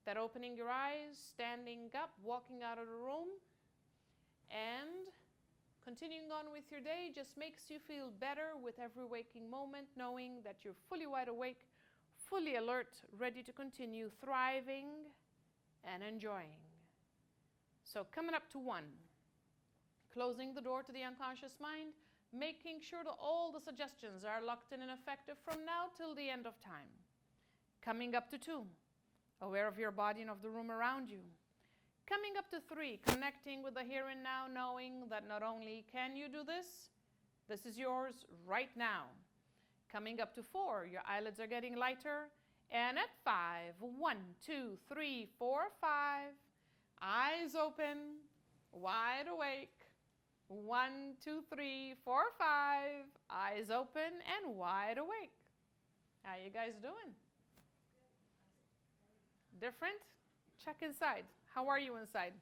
that opening your eyes, standing up, walking out of the room, and continuing on with your day just makes you feel better with every waking moment, knowing that you're fully wide awake, fully alert, ready to continue thriving and enjoying. So coming up to 1, closing the door to the unconscious mind, making sure that all the suggestions are locked in and effective from now till the end of time. Coming up to 2, aware of your body and of the room around you. Coming up to 3, connecting with the here and now, knowing that not only can you do this, this is yours right now. Coming up to 4, your eyelids are getting lighter. And at 5, 1, 2, 3, 4, 5, eyes open, wide awake. 1, 2, 3, 4, 5, eyes open and wide awake. How you guys doing? Different? Check inside. How are you inside?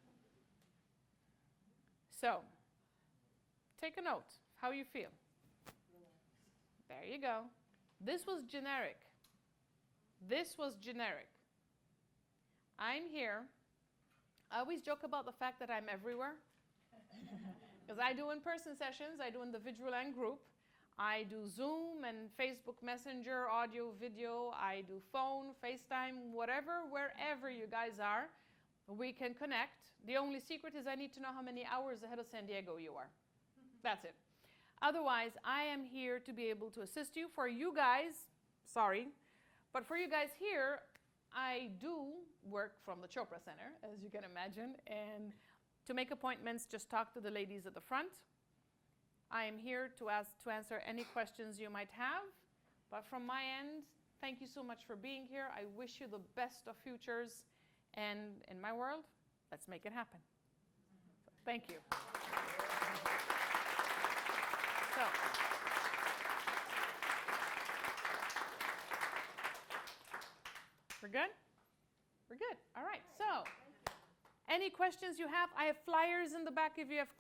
So, take a note. How you feel? There you go. This was generic. This was generic. I'm here. I always joke about the fact that I'm everywhere. Because I do in-person sessions, I do individual and group. I do Zoom and Facebook Messenger, audio, video. I do phone, FaceTime, whatever, wherever you guys are, we can connect. The only secret is I need to know how many hours ahead of San Diego you are. That's it. Otherwise, I am here to be able to assist you. For you guys, sorry, but for you guys here, I do work from the Chopra Center, as you can imagine, and to make appointments, just talk to the ladies at the front. I am here to answer any questions you might have. But from my end, thank you so much for being here. I wish you the best of futures. And in my world, let's make it happen. So, thank you. So, we're good? We're good. All right. So, any questions you have? I have flyers in the back if you have